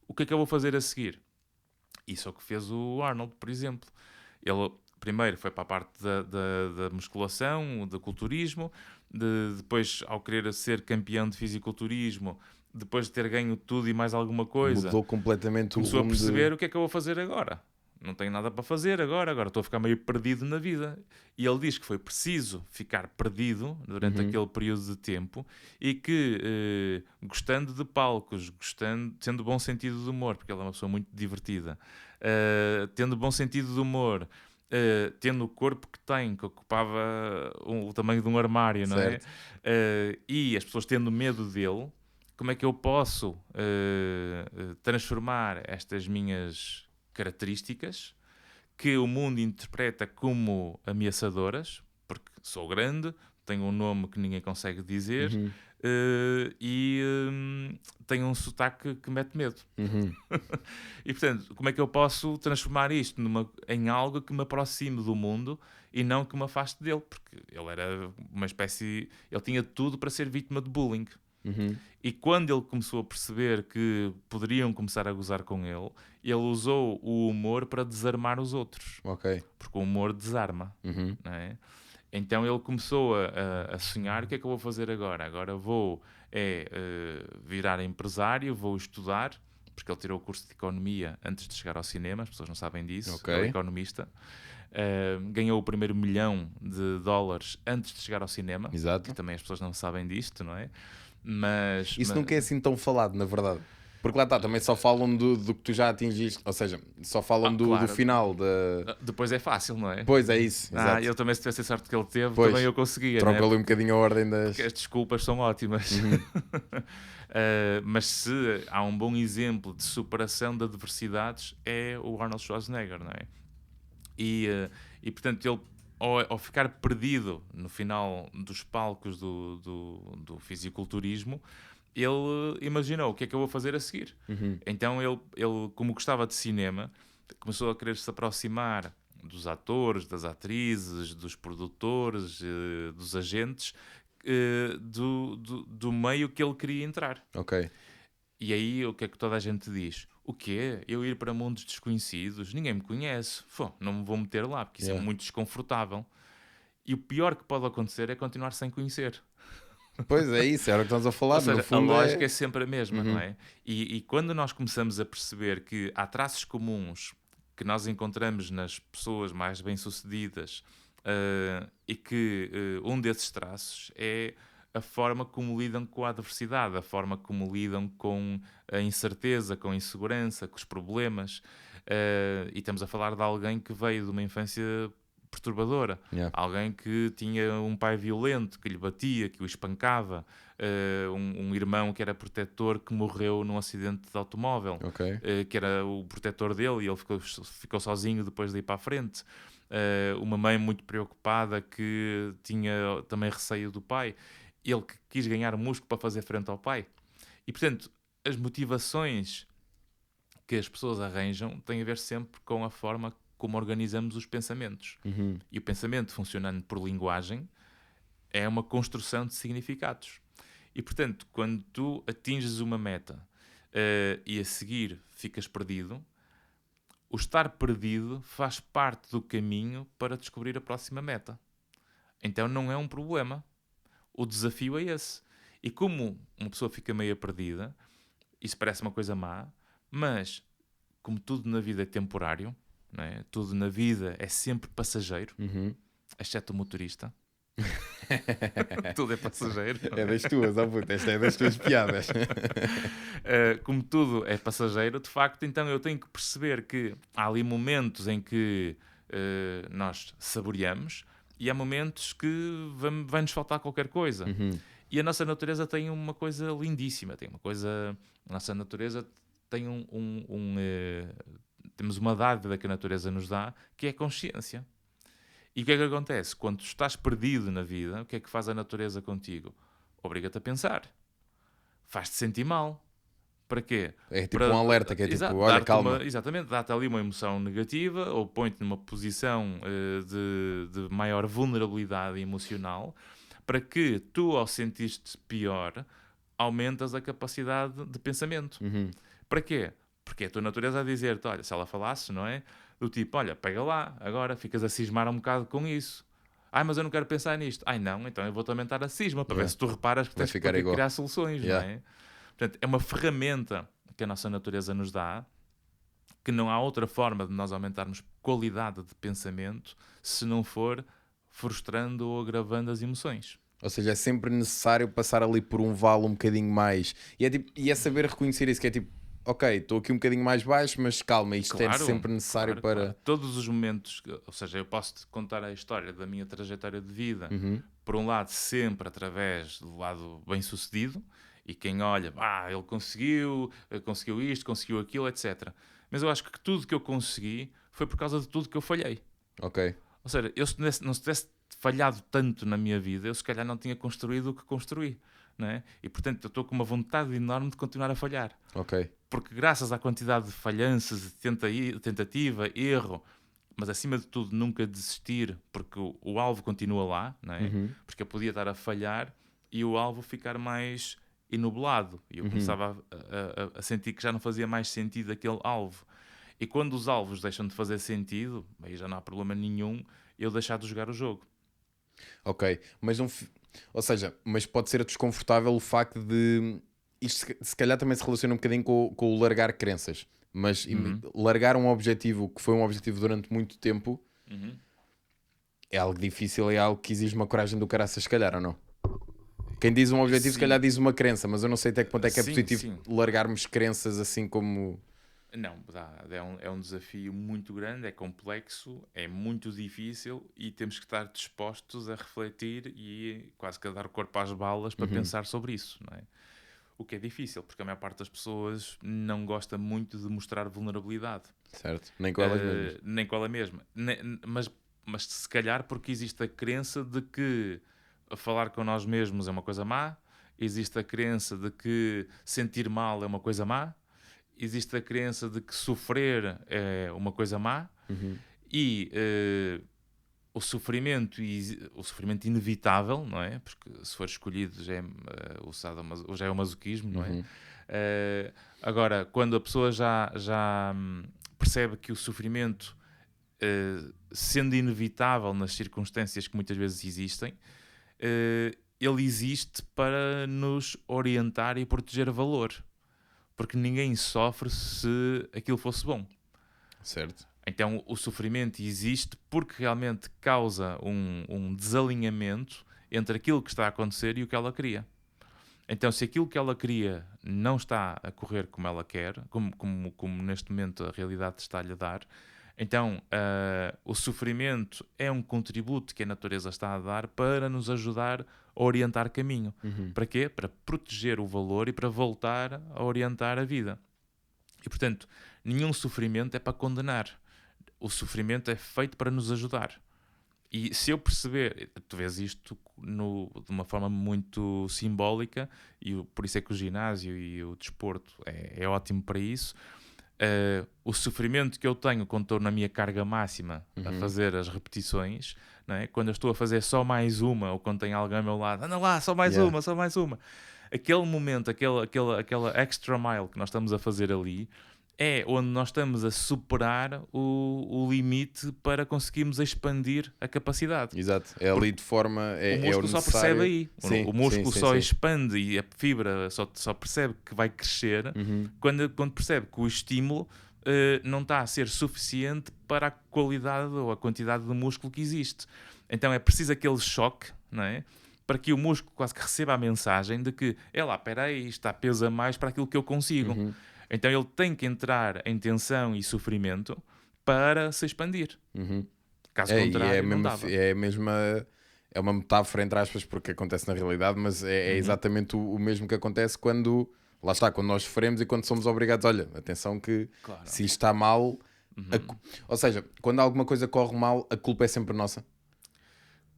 O que é que eu vou fazer a seguir? Isso é o que fez o Arnold, por exemplo. Ele primeiro foi para a parte da musculação, do culturismo, depois, ao querer ser campeão de fisiculturismo, depois de ter ganho tudo e mais alguma coisa, mudou completamente o rumo. Começou a perceber o que é que eu vou fazer agora. Não tenho nada para fazer agora estou a ficar meio perdido na vida. E ele diz que foi preciso ficar perdido durante aquele período de tempo e que, gostando de palcos, tendo bom sentido de humor, porque ele é uma pessoa muito divertida, tendo bom sentido de humor, tendo o corpo que tem, que ocupava o tamanho de um armário, não é? E as pessoas tendo medo dele, como é que eu posso transformar estas minhas características que o mundo interpreta como ameaçadoras, porque sou grande, tenho um nome que ninguém consegue dizer e tenho um sotaque que mete medo. E portanto, como é que eu posso transformar isto em algo que me aproxime do mundo e não que me afaste dele? Porque ele era uma espécie... Ele tinha tudo para ser vítima de bullying. E quando ele começou a perceber que poderiam começar a gozar com ele usou o humor para desarmar os outros. Porque o humor desarma. Não é? Então ele começou a sonhar: o que é que eu vou fazer agora? Agora vou virar empresário, vou estudar, porque ele tirou o curso de economia antes de chegar ao cinema, as pessoas não sabem disso. Ele é economista. Ganhou o primeiro $1 milhão antes de chegar ao cinema. Exato. Que também as pessoas não sabem disto, não é? Isso nunca é assim tão falado, na verdade. Porque lá está, também só falam do que tu já atingiste, ou seja, só falam do final. Depois é fácil, não é? Pois é isso, exato. Eu também, se tivesse a sorte que ele teve, também eu conseguia. Troca ali um bocadinho a ordem das... Porque as desculpas são ótimas. Mas se há um bom exemplo de superação de adversidades, é o Arnold Schwarzenegger, não é? E portanto, ele, ao ficar perdido no final dos palcos do fisiculturismo, ele imaginou: o que é que eu vou fazer a seguir? Então ele, como gostava de cinema, começou a querer se aproximar dos atores, das atrizes, dos produtores, dos agentes, do meio que ele queria entrar. Ok. E aí o que é que toda a gente diz? O quê? Eu ir para mundos desconhecidos? Ninguém me conhece. Não me vou meter lá, porque isso é muito desconfortável. E o pior que pode acontecer é continuar sem conhecer. Pois é isso, era o que estamos a falar. Ou seja, no fundo a lógica é sempre a mesma, não é? E quando nós começamos a perceber que há traços comuns que nós encontramos nas pessoas mais bem-sucedidas, e que um desses traços é a forma como lidam com a adversidade, a forma como lidam com a incerteza, com a insegurança, com os problemas. E estamos a falar de alguém que veio de uma infância perturbadora. Alguém que tinha um pai violento, que lhe batia, que o espancava, um irmão que era protetor, que morreu num acidente de automóvel, que era o protetor dele, e ele ficou sozinho depois de ir para a frente. Uma mãe muito preocupada, que tinha também receio do pai. Ele que quis ganhar músculo para fazer frente ao pai. E portanto, as motivações que as pessoas arranjam têm a ver sempre com a forma como organizamos os pensamentos. E o pensamento, funcionando por linguagem, é uma construção de significados. E, portanto, quando tu atinges uma meta e a seguir ficas perdido, o estar perdido faz parte do caminho para descobrir a próxima meta. Então não é um problema. O desafio é esse. E como uma pessoa fica meio perdida, isso parece uma coisa má, mas como tudo na vida é temporário, não é? Tudo na vida é sempre passageiro, exceto o motorista. Tudo é passageiro. É das tuas, puto, esta é das tuas piadas. Como tudo é passageiro, de facto, então eu tenho que perceber que há ali momentos em que nós saboreamos e há momentos que vai-nos faltar qualquer coisa. E a nossa natureza tem uma coisa lindíssima. A nossa natureza tem temos uma dádiva que a natureza nos dá, que é a consciência. E o que é que acontece? Quando tu estás perdido na vida, o que é que faz a natureza contigo? Obriga-te a pensar. Faz-te sentir mal. Para quê? É tipo um alerta, que é tipo, olha, calma. Exatamente, dá-te ali uma emoção negativa ou põe-te numa posição de maior vulnerabilidade emocional, para que tu, ao sentir-te pior, aumentas a capacidade de pensamento. Para quê? Porque é a tua natureza a dizer-te: olha, se ela falasse, não é? Do tipo: olha, pega lá, agora ficas a cismar um bocado com isso. Mas eu não quero pensar nisto. Não, então eu vou-te aumentar a cisma, para ver se tu reparas que tens que criar soluções, não é? Portanto, é uma ferramenta que a nossa natureza nos dá, que não há outra forma de nós aumentarmos qualidade de pensamento se não for frustrando ou agravando as emoções. Ou seja, é sempre necessário passar ali por um vale um bocadinho mais. E é saber reconhecer isso, que é tipo, ok, estou aqui um bocadinho mais baixo, mas calma, isto é sempre necessário para... Claro. Todos os momentos, ou seja, eu posso-te contar a história da minha trajetória de vida, por um lado sempre através do lado bem-sucedido, e quem olha, ele conseguiu isto, conseguiu aquilo, etc. Mas eu acho que tudo que eu consegui foi por causa de tudo que eu falhei. Ok. Ou seja, eu se não tivesse falhado tanto na minha vida, eu se calhar não tinha construído o que construí. Não é? E portanto eu estou com uma vontade enorme de continuar a falhar. Ok. Porque graças à quantidade de falhanças, de tentativa, erro, mas acima de tudo nunca desistir, porque o alvo continua lá, não é? Porque eu podia estar a falhar e o alvo ficar mais enublado. E eu começava a sentir que já não fazia mais sentido aquele alvo. E quando os alvos deixam de fazer sentido, aí já não há problema nenhum eu deixar de jogar o jogo. Ok, mas não... Ou seja, mas pode ser desconfortável o facto de... Isto se calhar também se relaciona um bocadinho com o largar crenças. Mas largar um objetivo que foi um objetivo durante muito tempo é algo difícil, é algo que exige uma coragem do caraças, se calhar, ou não? Quem diz um objetivo, se calhar diz uma crença, mas eu não sei até que ponto é que é positivo sim. largarmos crenças assim como... Não, é um desafio muito grande, é complexo, é muito difícil e temos que estar dispostos a refletir e quase que a dar corpo às balas para pensar sobre isso, não é? O que é difícil, porque a maior parte das pessoas não gosta muito de mostrar vulnerabilidade. Certo, nem com elas mesmas. Nem com ela mesma. Mas se calhar porque existe a crença de que falar com nós mesmos é uma coisa má, existe a crença de que sentir mal é uma coisa má, existe a crença de que sofrer é uma coisa má, e o sofrimento inevitável, não é? Porque se for escolhido já é o masoquismo, não é? Agora, quando a pessoa já percebe que o sofrimento, sendo inevitável nas circunstâncias que muitas vezes existem, ele existe para nos orientar e proteger valor. Porque ninguém sofre se aquilo fosse bom. Certo. Então o sofrimento existe porque realmente causa um desalinhamento entre aquilo que está a acontecer e o que ela queria. Então se aquilo que ela queria não está a correr como ela quer, como neste momento a realidade está-lhe a dar, então o sofrimento é um contributo que a natureza está a dar para nos ajudar a orientar caminho. Para quê? Para proteger o valor e para voltar a orientar a vida. E portanto, nenhum sofrimento é para condenar. O sofrimento é feito para nos ajudar. E se eu perceber, tu vês isto de uma forma muito simbólica, e por isso é que o ginásio e o desporto é ótimo para isso. O sofrimento que eu tenho quando estou na minha carga máxima a fazer as repetições, não é? Quando eu estou a fazer só mais uma, ou quando tem alguém ao meu lado, anda lá, só mais uma. Aquele momento, aquela extra mile que nós estamos a fazer ali, é onde nós estamos a superar o limite para conseguirmos expandir a capacidade. Exato, é ali de forma... o músculo só percebe aí. Sim, o músculo sim, só sim. expande e a fibra só percebe que vai crescer quando percebe que o estímulo não está a ser suficiente para a qualidade ou a quantidade de músculo que existe. Então é preciso aquele choque, não é? Para que o músculo quase que receba a mensagem de que, espera aí, isto pesa mais para aquilo que eu consigo. Então ele tem que entrar em tensão e sofrimento para se expandir. Caso contrário, não dava. É uma metáfora, entre aspas, porque acontece na realidade, mas é exatamente o mesmo que acontece quando... Lá está, quando nós sofremos e quando somos obrigados... Olha, atenção que se isto está mal... Ou seja, quando alguma coisa corre mal, a culpa é sempre nossa.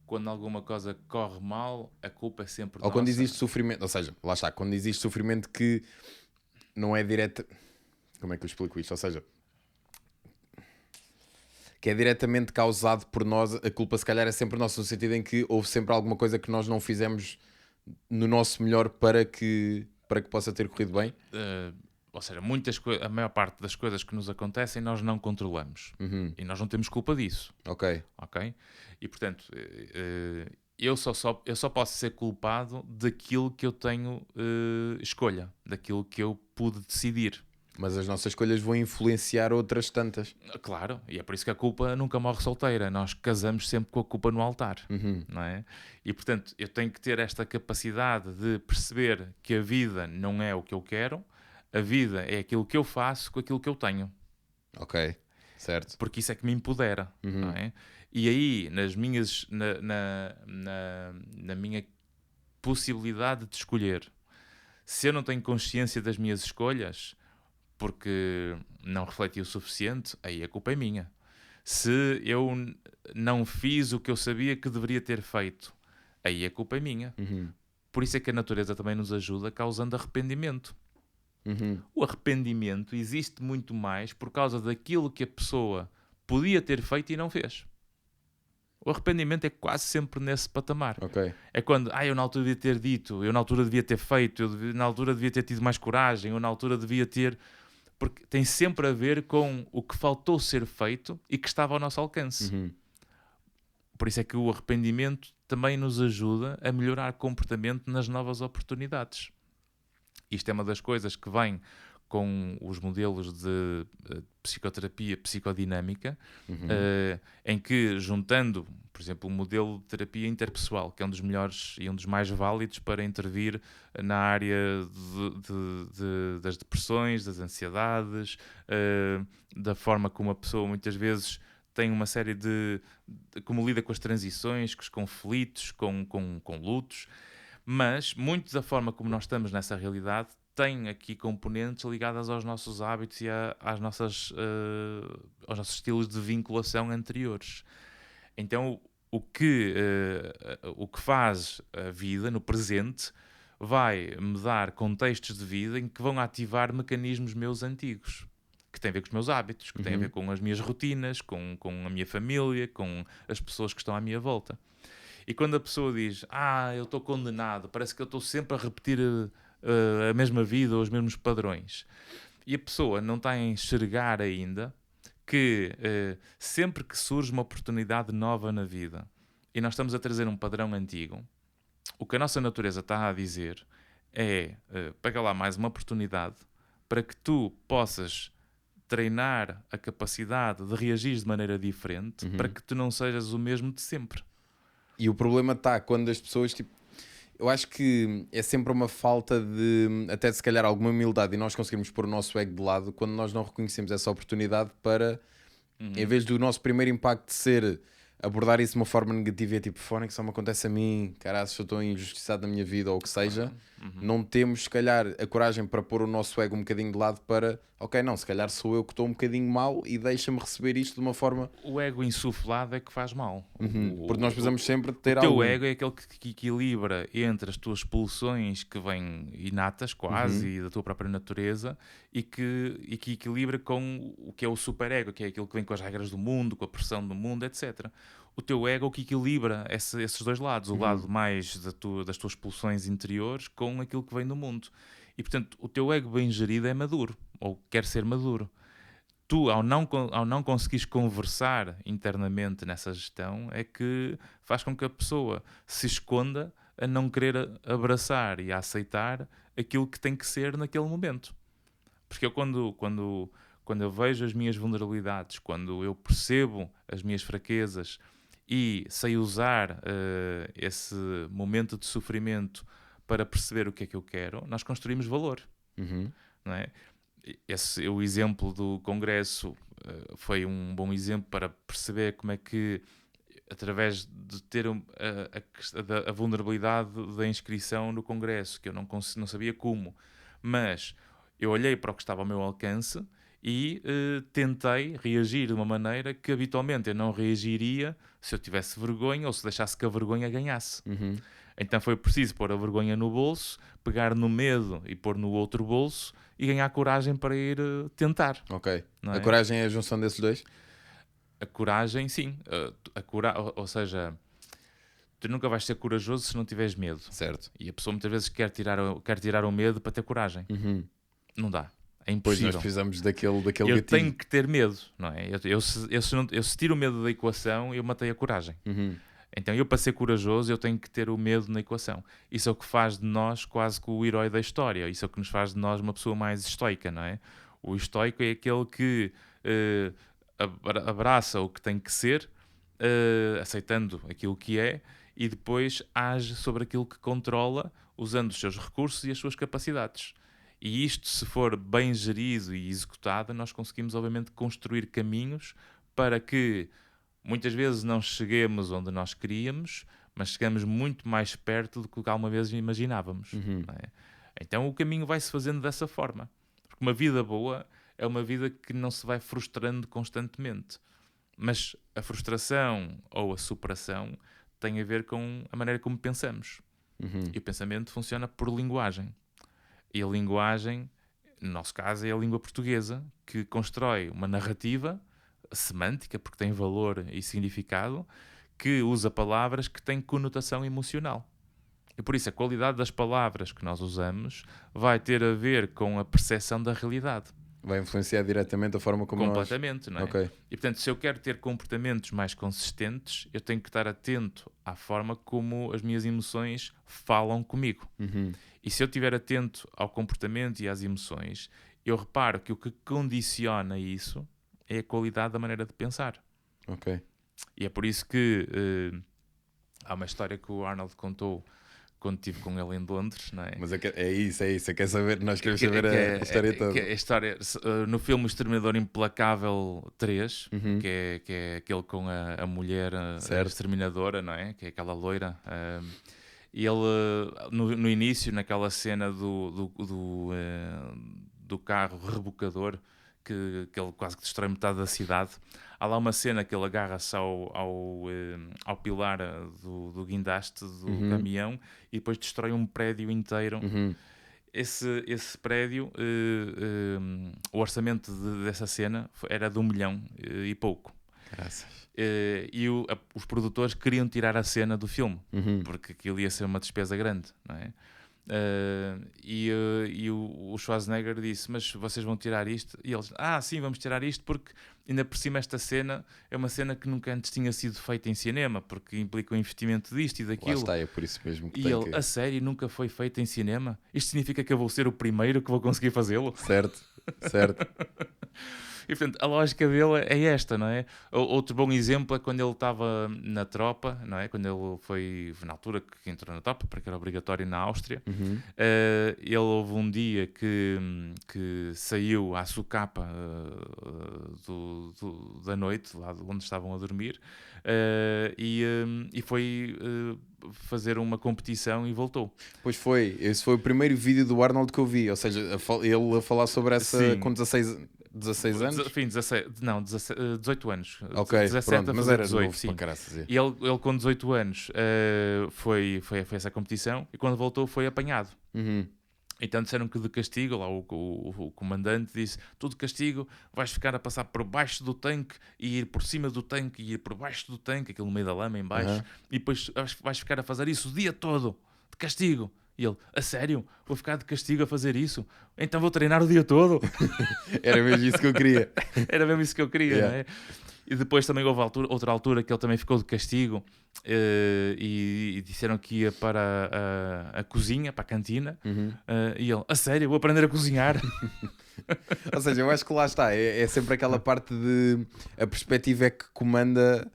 Quando alguma coisa corre mal, a culpa é sempre nossa. Ou quando existe sofrimento... Ou seja, lá está, quando existe sofrimento que... não é direto... Como é que eu explico isto? Ou seja, que é diretamente causado por nós, a culpa se calhar é sempre nossa, no sentido em que houve sempre alguma coisa que nós não fizemos no nosso melhor para que possa ter corrido bem. Ou seja, a maior parte das coisas que nos acontecem nós não controlamos. E nós não temos culpa disso. Ok. E portanto... eu só posso ser culpado daquilo que eu tenho escolha, daquilo que eu pude decidir. Mas as nossas escolhas vão influenciar outras tantas. Claro, e é por isso que a culpa nunca morre solteira. Nós casamos sempre com a culpa no altar, não é? E portanto, eu tenho que ter esta capacidade de perceber que a vida não é o que eu quero, a vida é aquilo que eu faço com aquilo que eu tenho. Ok, certo. Porque isso é que me empodera, não é? E aí, na minha possibilidade de escolher, se eu não tenho consciência das minhas escolhas, porque não refleti o suficiente, aí a culpa é minha. Se eu não fiz o que eu sabia que deveria ter feito, aí a culpa é minha. Por isso é que a natureza também nos ajuda causando arrependimento. O arrependimento existe muito mais por causa daquilo que a pessoa podia ter feito e não fez. O arrependimento é quase sempre nesse patamar. É quando, eu na altura devia ter dito, eu na altura devia ter feito, na altura devia ter tido mais coragem, eu na altura devia ter... Porque tem sempre a ver com o que faltou ser feito e que estava ao nosso alcance. Por isso é que o arrependimento também nos ajuda a melhorar comportamento nas novas oportunidades. Isto é uma das coisas que vem com os modelos de psicoterapia psicodinâmica, em que, juntando, por exemplo, o modelo de terapia interpessoal, que é um dos melhores e um dos mais válidos para intervir na área das depressões, das ansiedades, da forma como a pessoa muitas vezes tem uma série de como lida com as transições, com os conflitos, com lutos, mas muito da forma como nós estamos nessa realidade tem aqui componentes ligadas aos nossos hábitos e aos nossos estilos de vinculação anteriores. Então, o que faz a vida no presente vai me dar contextos de vida em que vão ativar mecanismos meus antigos, que têm a ver com os meus hábitos, que têm a ver com as minhas rotinas, com a minha família, com as pessoas que estão à minha volta. E quando a pessoa diz, eu estou condenado, parece que eu estou sempre a repetir a mesma vida ou os mesmos padrões, e a pessoa não está a enxergar ainda que sempre que surge uma oportunidade nova na vida e nós estamos a trazer um padrão antigo, o que a nossa natureza está a dizer é pega lá mais uma oportunidade para que tu possas treinar a capacidade de reagir de maneira diferente, para que tu não sejas o mesmo de sempre. E o problema está quando as pessoas, eu acho que é sempre uma falta de, até se calhar, alguma humildade, e nós conseguimos pôr o nosso ego de lado quando nós não reconhecemos essa oportunidade para, em vez do nosso primeiro impacto ser abordar isso de uma forma negativa, é tipo, fónico, só me acontece a mim, caralho, se eu estou injustiçado na minha vida ou o que seja, não temos, se calhar, a coragem para pôr o nosso ego um bocadinho de lado para, ok, não, se calhar sou eu que estou um bocadinho mal e deixa-me receber isto de uma forma... O ego insuflado é que faz mal. Porque nós precisamos sempre ter algo. O teu algum... ego é aquele que equilibra entre as tuas pulsões que vêm inatas quase e da tua própria natureza e que equilibra com o que é o superego, que é aquilo que vem com as regras do mundo, com a pressão do mundo, etc. O teu ego é o que equilibra esses dois lados, o lado mais das tuas pulsões interiores com aquilo que vem do mundo. E, portanto, o teu ego bem gerido é maduro, ou quer ser maduro. Tu, ao não conseguires conversar internamente nessa gestão, é que faz com que a pessoa se esconda a não querer abraçar e a aceitar aquilo que tem que ser naquele momento. Porque eu, quando eu vejo as minhas vulnerabilidades, quando eu percebo as minhas fraquezas e sei usar esse momento de sofrimento para perceber o que é que eu quero, nós construímos valor. Não é? O exemplo do Congresso foi um bom exemplo para perceber como é que, através de ter a vulnerabilidade da inscrição no Congresso, que eu não sabia como, mas eu olhei para o que estava ao meu alcance e tentei reagir de uma maneira que habitualmente eu não reagiria se eu tivesse vergonha ou se deixasse que a vergonha ganhasse. Então foi preciso pôr a vergonha no bolso, pegar no medo e pôr no outro bolso e ganhar coragem para ir tentar. Ok. A coragem é a junção desses dois? A coragem, sim. Ou seja, tu nunca vais ser corajoso se não tiveres medo. Certo. E a pessoa muitas vezes quer tirar o medo para ter coragem. Não dá. É impossível. Pois nós precisamos daquele eu gatilho. Tenho que ter medo, não é? Se tiro o medo da equação, eu matei a coragem. Então eu, para ser corajoso, eu tenho que ter o medo na equação. Isso é o que faz de nós quase que o herói da história. Isso é o que nos faz de nós uma pessoa mais estoica, não é? O estoico é aquele que abraça o que tem que ser, aceitando aquilo que é, e depois age sobre aquilo que controla, usando os seus recursos e as suas capacidades. E isto, se for bem gerido e executado, nós conseguimos, obviamente, construir caminhos para que muitas vezes não cheguemos onde nós queríamos, mas chegamos muito mais perto do que alguma vez imaginávamos. Não é? Então o caminho vai-se fazendo dessa forma. Porque uma vida boa é uma vida que não se vai frustrando constantemente. Mas a frustração ou a superação tem a ver com a maneira como pensamos. E o pensamento funciona por linguagem. E a linguagem, no nosso caso, é a língua portuguesa, que constrói uma narrativa semântica, porque tem valor e significado, que usa palavras que têm conotação emocional. E por isso a qualidade das palavras que nós usamos vai ter a ver com a percepção da realidade. Vai influenciar diretamente a forma como completamente, nós... não é? Okay. E portanto, se eu quero ter comportamentos mais consistentes, eu tenho que estar atento à forma como as minhas emoções falam comigo. E se eu estiver atento ao comportamento e às emoções, eu reparo que o que condiciona isso é a qualidade da maneira de pensar. Ok. E é por isso que há uma história que o Arnold contou quando estive com ele em Londres, não é? Mas é isso. Eu quero saber, nós queremos saber a história toda. A história, no filme O Exterminador Implacável 3, que é aquele com a mulher a exterminadora, não é? Que é aquela loira. E ele, no início, naquela cena do carro rebocador, que ele quase que destrói metade da cidade, há lá uma cena que ele agarra-se ao pilar do guindaste do caminhão e depois destrói um prédio inteiro. Esse prédio, o orçamento dessa cena era de 1 milhão e pouco. Graças. E os produtores queriam tirar a cena do filme, porque aquilo ia ser uma despesa grande, não é? E o Schwarzenegger disse, mas vocês vão tirar isto? E eles, sim, vamos tirar isto porque ainda por cima esta cena é uma cena que nunca antes tinha sido feita em cinema, porque implica o investimento disto e daquilo. Lá está, é por isso mesmo que e ele, a sério, nunca foi feita em cinema? Isto significa que eu vou ser o primeiro que vou conseguir fazê-lo? Certo. E portanto, a lógica dele é esta, não é? Outro bom exemplo é quando ele estava na tropa, não é? Quando ele foi, na altura que entrou na tropa, porque era obrigatório na Áustria, ele houve um dia que saiu à socapa da noite, lá onde estavam a dormir, e foi fazer uma competição e voltou. Pois foi, esse foi o primeiro vídeo do Arnold que eu vi, ou seja, ele a falar sobre essa com 16 anos? Enfim, 18 anos. Ok, 17 pronto, mas era 18, sim. caraças, E ele com 18 anos foi essa competição e quando voltou foi apanhado. Então disseram que de castigo, lá o comandante disse, tu de castigo vais ficar a passar por baixo do tanque e ir por cima do tanque e ir por baixo do tanque, aquilo no meio da lama em baixo, e depois vais ficar a fazer isso o dia todo, de castigo. E ele, a sério? Vou ficar de castigo a fazer isso? Então vou treinar o dia todo? Era mesmo isso que eu queria. Era mesmo isso que eu queria, não é? E depois também houve outra altura que ele também ficou de castigo e disseram que ia para a cozinha, para a cantina, e ele, a sério? Vou aprender a cozinhar? Ou seja, eu acho que lá está, é sempre aquela parte de a perspectiva é que comanda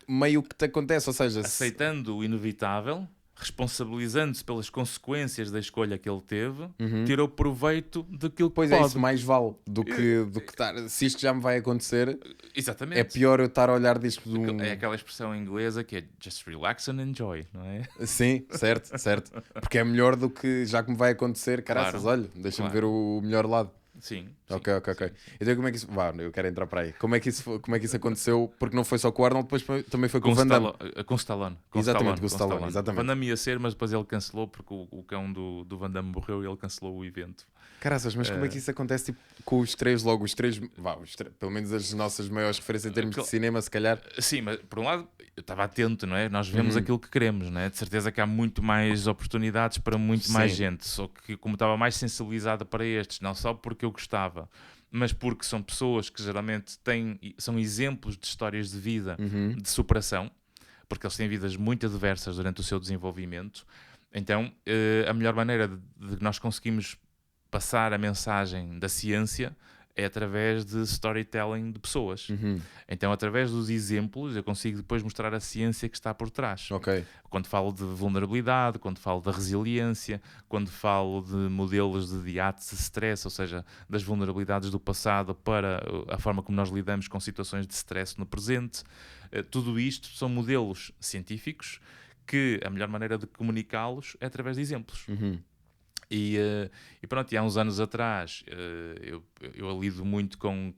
meio que te acontece, ou seja... Aceitando o inevitável, responsabilizando-se pelas consequências da escolha que ele teve, tirou proveito daquilo que pois pode. É, isso mais vale do que estar... Se isto já me vai acontecer, exatamente. É pior eu estar a olhar disto de É aquela expressão inglesa que é just relax and enjoy, não é? Sim, certo. Porque é melhor do que já que me vai acontecer, caraças, olha, deixa-me ver o melhor lado. Sim. Ok. Então como é que isso... eu quero entrar para aí. Como é que isso aconteceu? Porque não foi só com o Arnold, depois também foi com o Van Damme. Com Stallone. Exatamente, com o Stallone. O Van Damme ia ser, mas depois ele cancelou porque o cão do Van Damme morreu e ele cancelou o evento. Caraças, mas como é que isso acontece tipo, com os três, pelo menos as nossas maiores referências em termos de cinema, se calhar? Sim, mas por um lado eu estava atento, não é? Nós vemos aquilo que queremos, não é? De certeza que há muito mais oportunidades para muito mais gente, só que como estava mais sensibilizada para estes, não só porque eu gostava, mas porque são pessoas que geralmente são exemplos de histórias de vida, de superação, porque eles têm vidas muito adversas durante o seu desenvolvimento. Então a melhor maneira de nós conseguimos passar a mensagem da ciência é através de storytelling de pessoas. Então, através dos exemplos, eu consigo depois mostrar a ciência que está por trás. Okay. Quando falo de vulnerabilidade, quando falo da resiliência, quando falo de modelos de diates de stress, ou seja, das vulnerabilidades do passado para a forma como nós lidamos com situações de stress no presente, tudo isto são modelos científicos que a melhor maneira de comunicá-los é através de exemplos. E pronto, e há uns anos atrás eu lido muito com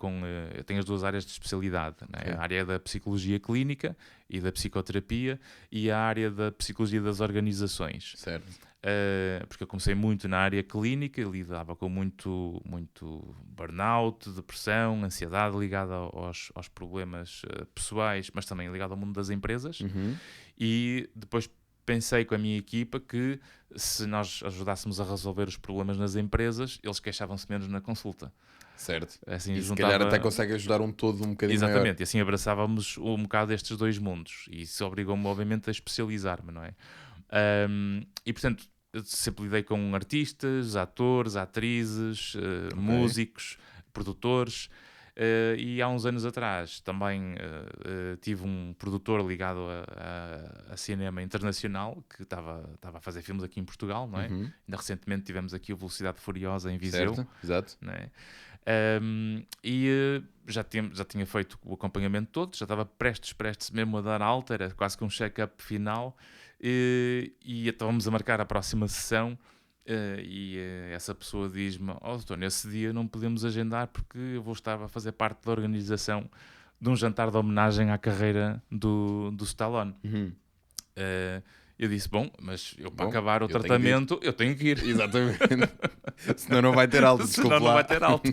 eu tenho as duas áreas de especialidade, né? A área da psicologia clínica e da psicoterapia e a área da psicologia das organizações. Certo. Porque eu comecei muito na área clínica, lidava com muito burnout, depressão, ansiedade ligada aos problemas pessoais, mas também ligada ao mundo das empresas. E depois pensei com a minha equipa que se nós ajudássemos a resolver os problemas nas empresas, eles queixavam-se menos na consulta. Certo. Assim, e se calhar até consegue ajudar um todo um bocadinho exatamente, maior. E assim abraçávamos um bocado estes dois mundos. E isso obrigou-me, obviamente, a especializar-me, não é? E, portanto, eu sempre lidei com artistas, atores, atrizes, músicos, produtores. E há uns anos atrás também tive um produtor ligado a cinema internacional que estava a fazer filmes aqui em Portugal, não é? Ainda recentemente tivemos aqui o Velocidade Furiosa em Viseu. Certo, exato. Não é? Já tinha feito o acompanhamento todo, já estava prestes mesmo a dar alta, era quase que um check-up final, e estávamos a marcar a próxima sessão. Essa pessoa diz-me: doutor, nesse dia não podemos agendar porque eu vou estar a fazer parte da organização de um jantar de homenagem à carreira do Stallone. Eu disse: bom, mas eu para acabar o tratamento eu tenho que ir. Exatamente. Senão não vai ter alta. Senão não vai ter alta.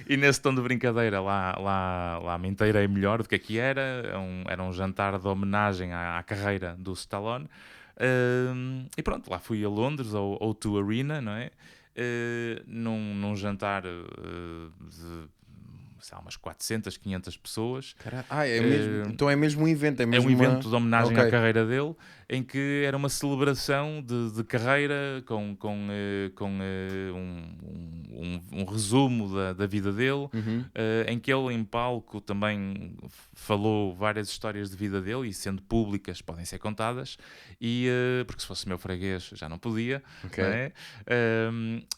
E nesse tom de brincadeira lá me inteirei melhor do que aqui era. Era um jantar de homenagem à carreira do Stallone. E pronto, lá fui a Londres, ao O2 Arena, não é? Num jantar de umas 400, 500 pessoas. Então é mesmo um evento. É um evento de homenagem à carreira dele, em que era uma celebração de carreira com um resumo da vida dele, em que ele em palco também falou várias histórias de vida dele, e sendo públicas podem ser contadas, porque se fosse meu freguês já não podia, não é?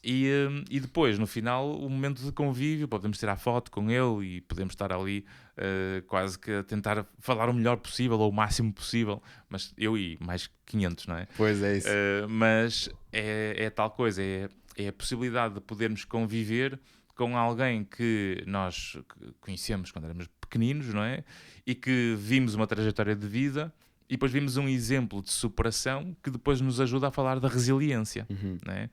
E depois no final o momento de convívio, podemos tirar foto com ele e podemos estar ali quase que a tentar falar o melhor possível ou o máximo possível, mas eu e mais 500, não é? Pois é isso. Mas é tal coisa, é a possibilidade de podermos conviver com alguém que nós conhecemos quando éramos pequeninos, não é? E que vimos uma trajetória de vida e depois vimos um exemplo de superação que depois nos ajuda a falar da resiliência, não é?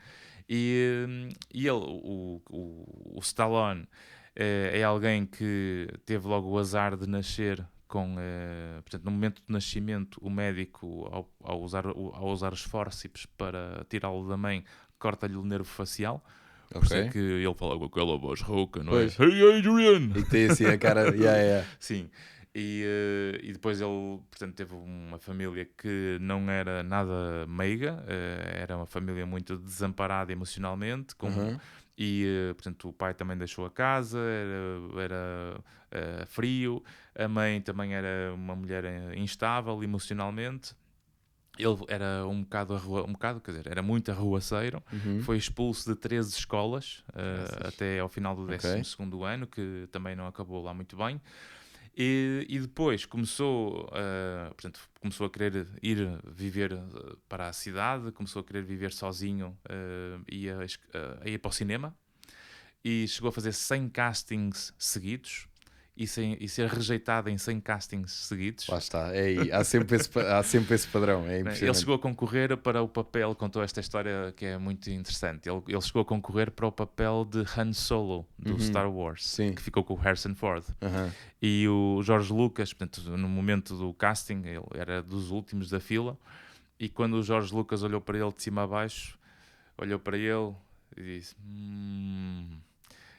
E ele, o Stallone, é alguém que teve logo o azar de nascer portanto, no momento do nascimento, o médico, ao usar os fórceps para tirá-lo da mãe, corta-lhe o nervo facial. Por isso é que ele fala com aquela voz rouca, não é? Hey, Adrian! E tem assim a cara... Sim. E depois ele, portanto, teve uma família que não era nada meiga, era uma família muito desamparada emocionalmente, portanto, o pai também deixou a casa, era frio, a mãe também era uma mulher instável emocionalmente. Ele era quer dizer, era muito arruaceiro, foi expulso de 13 escolas até ao final do 12º ano, que também não acabou lá muito bem. E depois começou a querer ir viver para a cidade, começou a querer viver sozinho, ia para o cinema, e chegou a fazer 100 castings seguidos e ser rejeitado em 100 castings seguidos. Lá está, há sempre esse padrão, é impressionante. Ele chegou a concorrer para o papel, contou esta história que é muito interessante, ele chegou a concorrer para o papel de Han Solo, do Star Wars, que ficou com o Harrison Ford. E o George Lucas, portanto, no momento do casting, ele era dos últimos da fila, e quando o George Lucas olhou para ele de cima a baixo, olhou para ele e disse...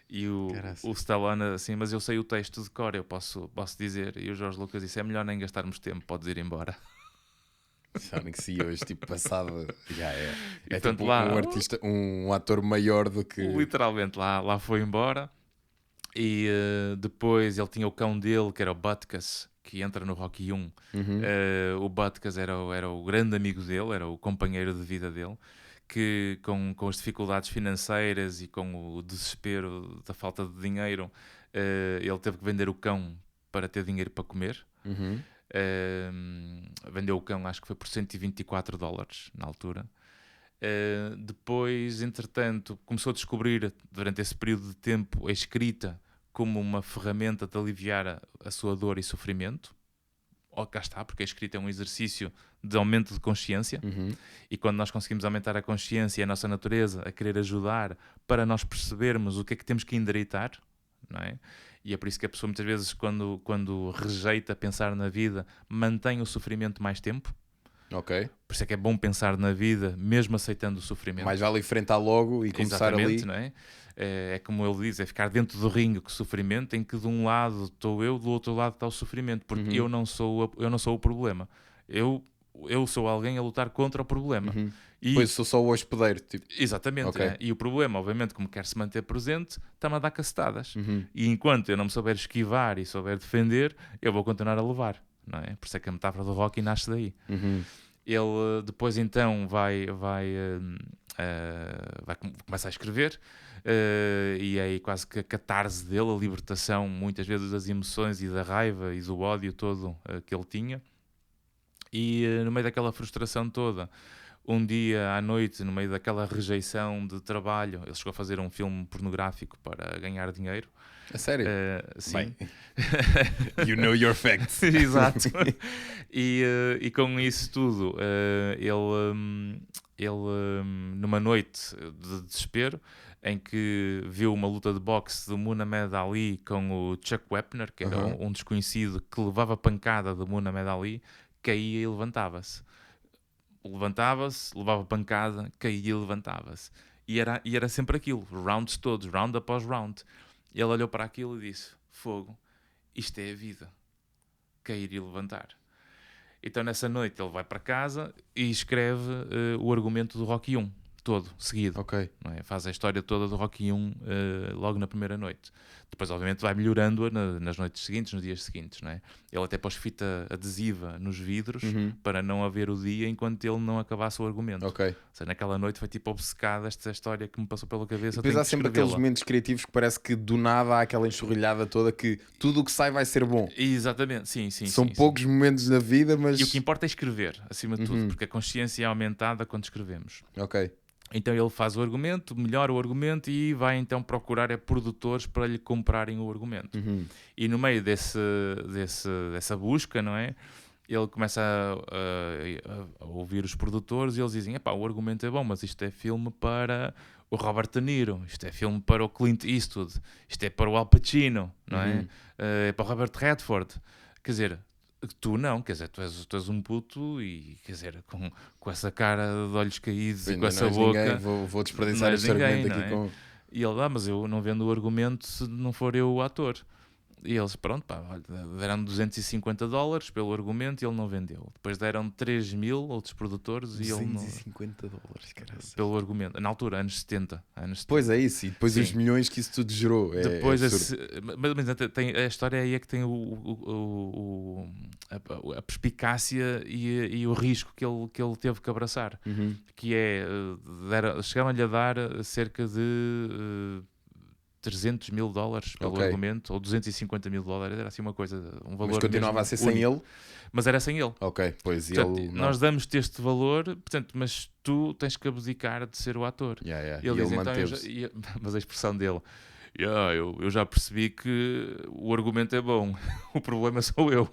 E o Stallone assim, mas eu sei o texto de cor, eu posso dizer. E o George Lucas disse: é melhor nem gastarmos tempo, podes ir embora. Sonic CEOs, tipo, passado. É portanto, tipo lá, um artista, um ator maior do que. Literalmente, lá foi embora. E depois ele tinha o cão dele, que era o Butkus, que entra no Rocky 1. O Butkus era o grande amigo dele, era o companheiro de vida dele, que com as dificuldades financeiras e com o desespero da falta de dinheiro, ele teve que vender o cão para ter dinheiro para comer. Vendeu o cão, acho que foi por $124 na altura. Depois, entretanto, começou a descobrir durante esse período de tempo a escrita como uma ferramenta de aliviar a sua dor e sofrimento. Cá está, porque a escrita é um exercício de aumento de consciência, e quando nós conseguimos aumentar a consciência e a nossa natureza a querer ajudar para nós percebermos o que é que temos que endireitar, não é? E é por isso que a pessoa muitas vezes quando rejeita pensar na vida, mantém o sofrimento mais tempo. Por isso é que é bom pensar na vida mesmo aceitando o sofrimento. Mais vale enfrentar logo e começar ali. Não é? É como ele diz, é ficar dentro do ringue com o sofrimento, em que de um lado estou eu, do outro lado está o sofrimento, porque eu não sou o problema. Eu sou alguém a lutar contra o problema. Pois sou só o hospedeiro. Tipo. Exatamente. Okay. E o problema, obviamente, como quer se manter presente, está-me a dar cacetadas. E enquanto eu não me souber esquivar e souber defender, eu vou continuar a levar. Não é? Por isso é que a metáfora do Rocky nasce daí. Ele depois então vai começar a escrever, e aí quase que a catarse dele, a libertação muitas vezes das emoções e da raiva e do ódio todo que ele tinha. E no meio daquela frustração toda, um dia à noite, no meio daquela rejeição de trabalho, ele chegou a fazer um filme pornográfico para ganhar dinheiro. A sério? Sim. You know your facts. Exato. E com isso tudo, ele numa noite de desespero, em que viu uma luta de boxe do Muhammad Ali com o Chuck Wepner, que era um desconhecido que levava pancada do Muhammad Ali, caía e levantava-se. Levava pancada, caía e levantava-se. E era sempre aquilo, rounds todos, round após round. Ele olhou para aquilo e disse: fogo, isto é a vida, cair e levantar. Então nessa noite ele vai para casa e escreve o argumento do Rocky 1, todo, seguido. Okay. Não é? Faz a história toda do Rocky 1 logo na primeira noite. Depois obviamente vai melhorando-a nas noites seguintes, nos dias seguintes. Não é? Ele até pôs fita adesiva nos vidros para não haver o dia enquanto ele não acabasse o argumento. Okay. Ou seja, naquela noite foi tipo obcecada esta história que me passou pela cabeça. E depois há sempre aqueles momentos criativos que parece que do nada há aquela enxurrilhada toda que tudo o que sai vai ser bom. Exatamente, sim. São poucos momentos na vida, mas... E o que importa é escrever, acima de tudo, porque a consciência é aumentada quando escrevemos. Ok. Então ele faz o argumento, melhora o argumento e vai então procurar produtores para lhe comprarem o argumento. E no meio dessa busca, não é? Ele começa a ouvir os produtores e eles dizem: epá, o argumento é bom, mas isto é filme para o Robert De Niro, isto é filme para o Clint Eastwood, isto é para o Al Pacino, não é? É para o Robert Redford. Quer dizer, tu não, quer dizer, tu és um puto e, quer dizer, com essa cara de olhos caídos e com essa boca... Ninguém, vou desperdiçar este argumento aqui com... E ele, mas eu não vendo o argumento se não for eu o ator. E eles, pronto, pá, deram $250 pelo argumento e ele não vendeu. Depois deram 3.000 outros produtores e ele não... $250, caralho. Pelo argumento. Na altura, anos 70. Pois é isso. E depois os milhões que isso tudo gerou. Depois mas a história aí é que tem a perspicácia e o risco que ele teve que abraçar. Que é, chegaram-lhe a dar cerca de... $300.000 pelo argumento, ou $250.000, era assim uma coisa, um valor. Mas continuava a ser sem ele? Mas era sem ele. Ok, pois portanto, ele... Nós damos-te este valor, portanto, mas tu tens que abdicar de ser o ator. Yeah. Ele diz, então, mas a expressão dele, eu já percebi que o argumento é bom, o problema sou eu.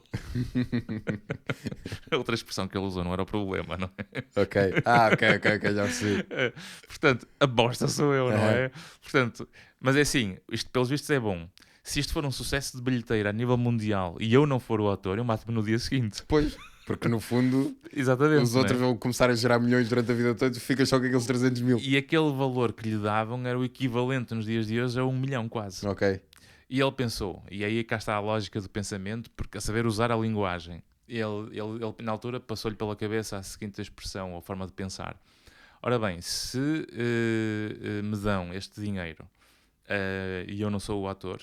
A outra expressão que ele usou não era o problema, não é? Ok, já percebi. Portanto, a bosta sou eu, não é? Portanto, mas é assim, isto pelos vistos é bom. Se isto for um sucesso de bilheteira a nível mundial e eu não for o ator, eu mato-me no dia seguinte. Pois, porque no fundo exatamente, os outros vão começar a gerar milhões durante a vida toda e ficas só com aqueles 300 mil. E aquele valor que lhe davam era o equivalente nos dias de hoje a 1 milhão quase. Ok. E ele pensou, e aí cá está a lógica do pensamento, porque a saber usar a linguagem. Ele na altura passou-lhe pela cabeça a seguinte expressão, ou forma de pensar. Ora bem, se me dão este dinheiro e eu não sou o ator,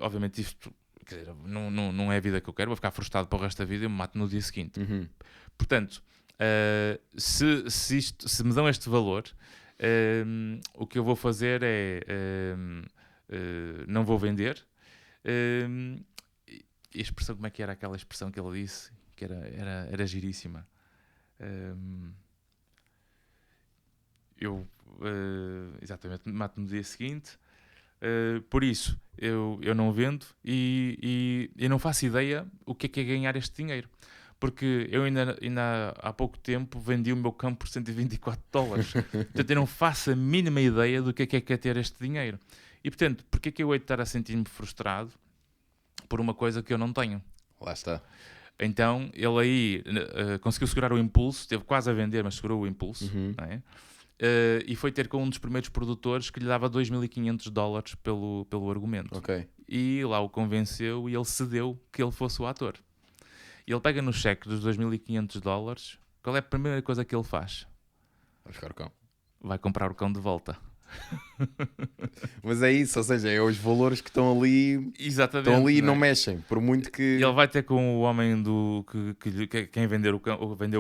obviamente isto, quer dizer, não é a vida que eu quero, vou ficar frustrado para o resto da vida e me mato no dia seguinte. Portanto, se me dão este valor, o que eu vou fazer é não vou vender. E a expressão, como é que era aquela expressão que ele disse, que era giríssima. Exatamente, mato no dia seguinte. Por isso, eu não vendo e eu não faço ideia o que é ganhar este dinheiro. Porque eu ainda há pouco tempo vendi o meu campo por $124. Portanto, eu não faço a mínima ideia do que é ter este dinheiro. E, portanto, porquê é que eu hei de estar a sentir-me frustrado por uma coisa que eu não tenho? Lá está. Então, ele aí conseguiu segurar o impulso, teve quase a vender, mas segurou o impulso, não é? E foi ter com um dos primeiros produtores que lhe dava $2.500 pelo argumento. Okay. E lá o convenceu e ele cedeu que ele fosse o ator. E ele pega no cheque dos $2.500, qual é a primeira coisa que ele faz? Vai buscar o cão. Vai comprar o cão de volta. Mas é isso, ou seja, é os valores que estão ali. Exatamente, estão ali e não mexem, por muito que... E ele vai ter com o homem quem vendeu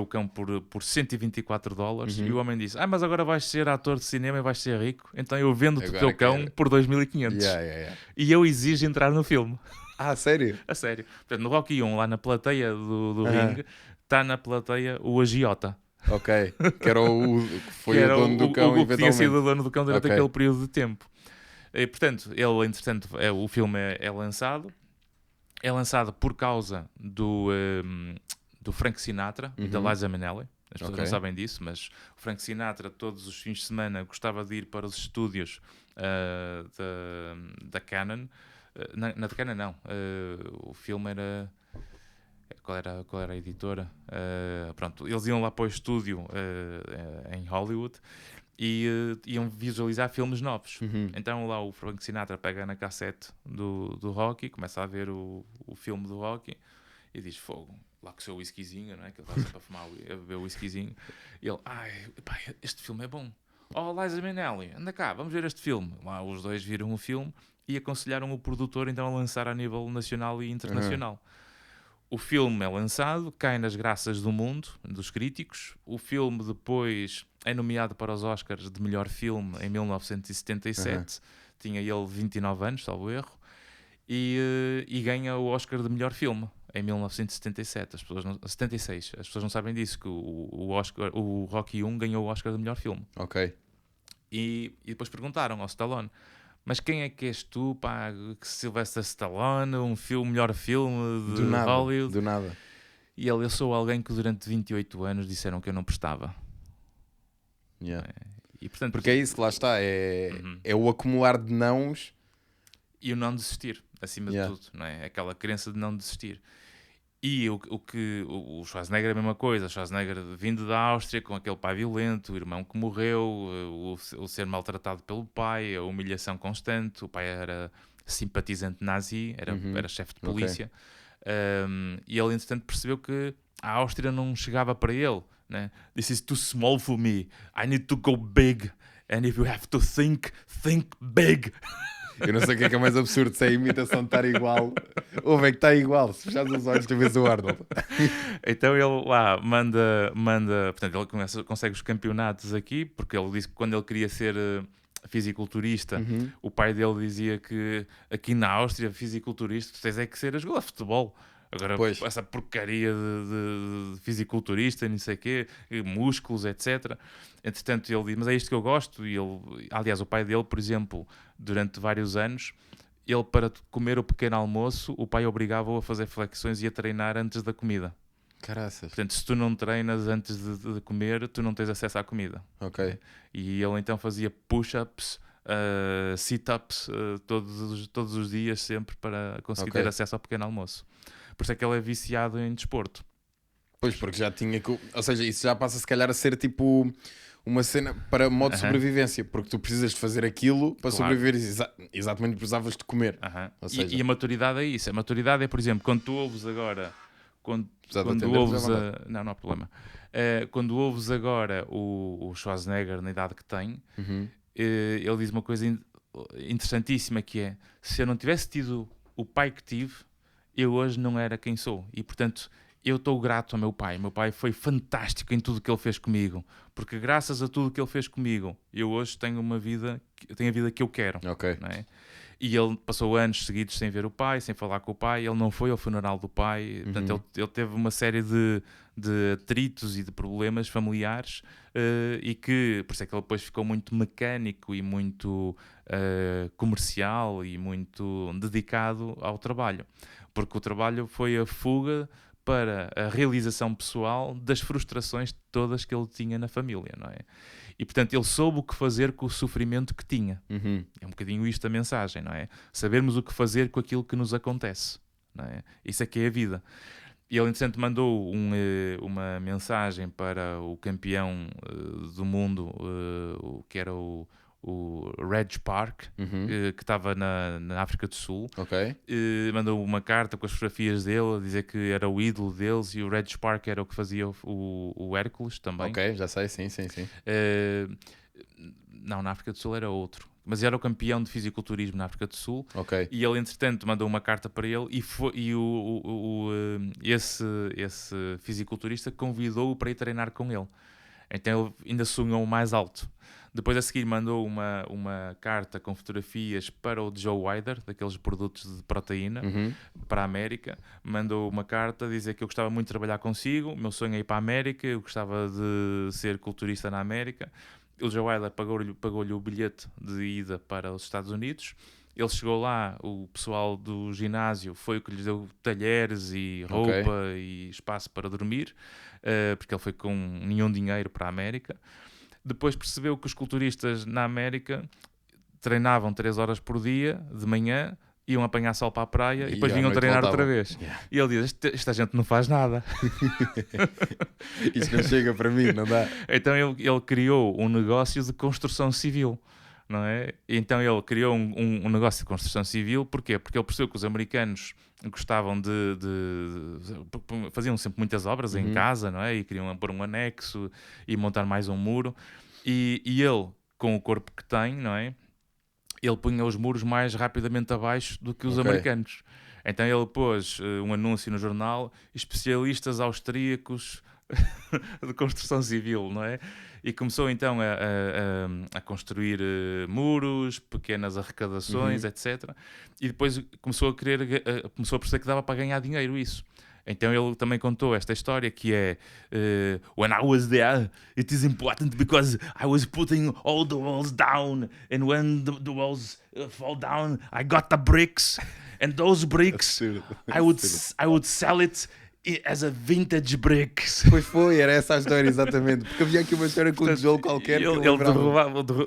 o cão por $124 e o homem disse, mas agora vais ser ator de cinema e vais ser rico, então eu vendo-te o teu cão por 2.500. E eu exijo entrar no filme. Sério? A sério. Portanto, no Rocky 1, lá na plateia do ringue, está na plateia o agiota. Ok, que era o dono do cão, eventualmente. Que tinha sido o dono do cão durante aquele período de tempo. E, portanto, ele, entretanto, o filme é lançado. É lançado por causa do Frank Sinatra e da Liza Minnelli. As pessoas não sabem disso, mas o Frank Sinatra, todos os fins de semana, gostava de ir para os estúdios da Canon. Na da Canon, não. O filme era... Qual era a editora? Pronto, eles iam lá para o estúdio em Hollywood e iam visualizar filmes novos. Então lá o Frank Sinatra pega na cassete do Rocky, começa a ver o filme do Rocky e diz, fogo, lá com o seu whiskyzinho, não é? Que ele está sempre a beber o whiskyzinho. E ele, pá, este filme é bom. Liza Minnelli, anda cá, vamos ver este filme. Lá os dois viram o filme e aconselharam o produtor então a lançar a nível nacional e internacional. O filme é lançado, cai nas graças do mundo, dos críticos. O filme depois é nomeado para os Oscars de melhor filme em 1977. Tinha ele 29 anos, salvo erro. E ganha o Oscar de melhor filme em 1977. 76. As pessoas não sabem disso, que o Rocky 1 ganhou o Oscar de melhor filme. Ok. E depois perguntaram ao Stallone, mas quem é que és tu, pá, que Sylvester Stallone, melhor filme de Hollywood? Do nada. E eu sou alguém que durante 28 anos disseram que eu não prestava. E, portanto, porque é isso, lá está, é o acumular de nãos. E o não desistir, acima de tudo, não é? Aquela crença de não desistir. E o Schwarzenegger é a mesma coisa. O Schwarzenegger vindo da Áustria, com aquele pai violento, o irmão que morreu, o ser maltratado pelo pai, a humilhação constante. O pai era simpatizante nazi, era chefe de polícia. E ele, entretanto, percebeu que a Áustria não chegava para ele. Né? This is too small for me. I need to go big. And if you have to think big. Eu não sei o que é mais absurdo, se é a imitação de estar igual. Ou é que está igual, se fechares os olhos, tu vês o Arnold. Então ele lá manda portanto, ele consegue os campeonatos aqui, porque ele disse que quando ele queria ser fisiculturista, o pai dele dizia que aqui na Áustria, fisiculturista, tu tens é que ser a jogar futebol. Agora, essa porcaria de fisiculturista, não sei o quê, músculos, etc. Entretanto, ele diz, mas é isto que eu gosto. E ele, aliás, o pai dele, por exemplo, durante vários anos, ele, para comer o pequeno almoço, o pai obrigava-o a fazer flexões e a treinar antes da comida. Caraças. Portanto, se tu não treinas antes de comer, tu não tens acesso à comida. Ok. E ele então fazia push-ups, sit-ups todos os dias, sempre, para conseguir ter acesso ao pequeno almoço. Por isso é que ele é viciado em desporto. Pois, porque já tinha... Ou seja, isso já passa se calhar a ser tipo uma cena para modo de sobrevivência. Porque tu precisas de fazer aquilo para sobreviver. Exatamente, precisavas de comer. Ou seja... e a maturidade é isso. A maturidade é, por exemplo, quando tu ouves agora... Quando ouves... Não há problema. Quando ouves agora o Schwarzenegger na idade que tem, ele diz uma coisa interessantíssima, que é: se eu não tivesse tido o pai que tive, eu hoje não era quem sou. E, portanto, eu estou grato ao meu pai. Meu pai foi fantástico em tudo que ele fez comigo. Porque graças a tudo que ele fez comigo, eu hoje tenho a vida que eu quero. Não é? E ele passou anos seguidos sem ver o pai, sem falar com o pai. Ele não foi ao funeral do pai. Portanto, ele teve uma série de atritos e de problemas familiares, e que, por isso é que ele depois ficou muito mecânico e muito comercial e muito dedicado ao trabalho. Porque o trabalho foi a fuga para a realização pessoal das frustrações todas que ele tinha na família, não é? E, portanto, ele soube o que fazer com o sofrimento que tinha. É um bocadinho isto a mensagem, não é? Sabermos o que fazer com aquilo que nos acontece, não é? Isso é que é a vida. E ele, entretanto, mandou uma mensagem para o campeão do mundo, que era o Reg Park, que estava na África do Sul. Ok. Mandou uma carta com as fotografias dele, a dizer que era o ídolo deles, e o Reg Park era o que fazia o Hércules também. Ok, já sei, sim. Não, na África do Sul era outro, mas era o campeão de fisiculturismo na África do Sul. Ok. E ele, entretanto, mandou uma carta para ele esse fisiculturista convidou-o para ir treinar com ele. Então ele ainda sonhou mais alto. Depois a seguir mandou uma carta com fotografias para o Joe Weider, daqueles produtos de proteína, para a América. Mandou uma carta a dizer que eu gostava muito de trabalhar consigo, o meu sonho é ir para a América, eu gostava de ser culturista na América. O Joe Weider pagou-lhe o bilhete de ida para os Estados Unidos. Ele chegou lá, o pessoal do ginásio foi o que lhes deu talheres e roupa e espaço para dormir, porque ele foi com nenhum dinheiro para a América. Depois percebeu que os culturistas na América treinavam 3 horas por dia, de manhã, iam apanhar sol para a praia e depois vinham treinar outra vez. E ele diz, esta gente não faz nada. Isto não chega para mim, não dá. Então ele criou um negócio de construção civil. Não é? Então ele criou um negócio de construção civil. Porquê? Porque ele percebeu que os americanos gostavam faziam sempre muitas obras em casa, não é? E queriam pôr um anexo e montar mais um muro. E ele, com o corpo que tem, não é? Ele punha os muros mais rapidamente abaixo do que os americanos. Então ele pôs um anúncio no jornal: especialistas austríacos de construção civil, não é? E começou então a construir muros, pequenas arrecadações, etc. E depois começou a perceber que dava para ganhar dinheiro isso. Então ele também contou esta história que é when I was there, it is important because I was putting all the walls down, and when the walls fall down, I got the bricks, and those bricks I would sell it as a vintage bricks. Foi, era essa a história, exatamente. Porque havia aqui uma história com um tijolo qualquer. Ele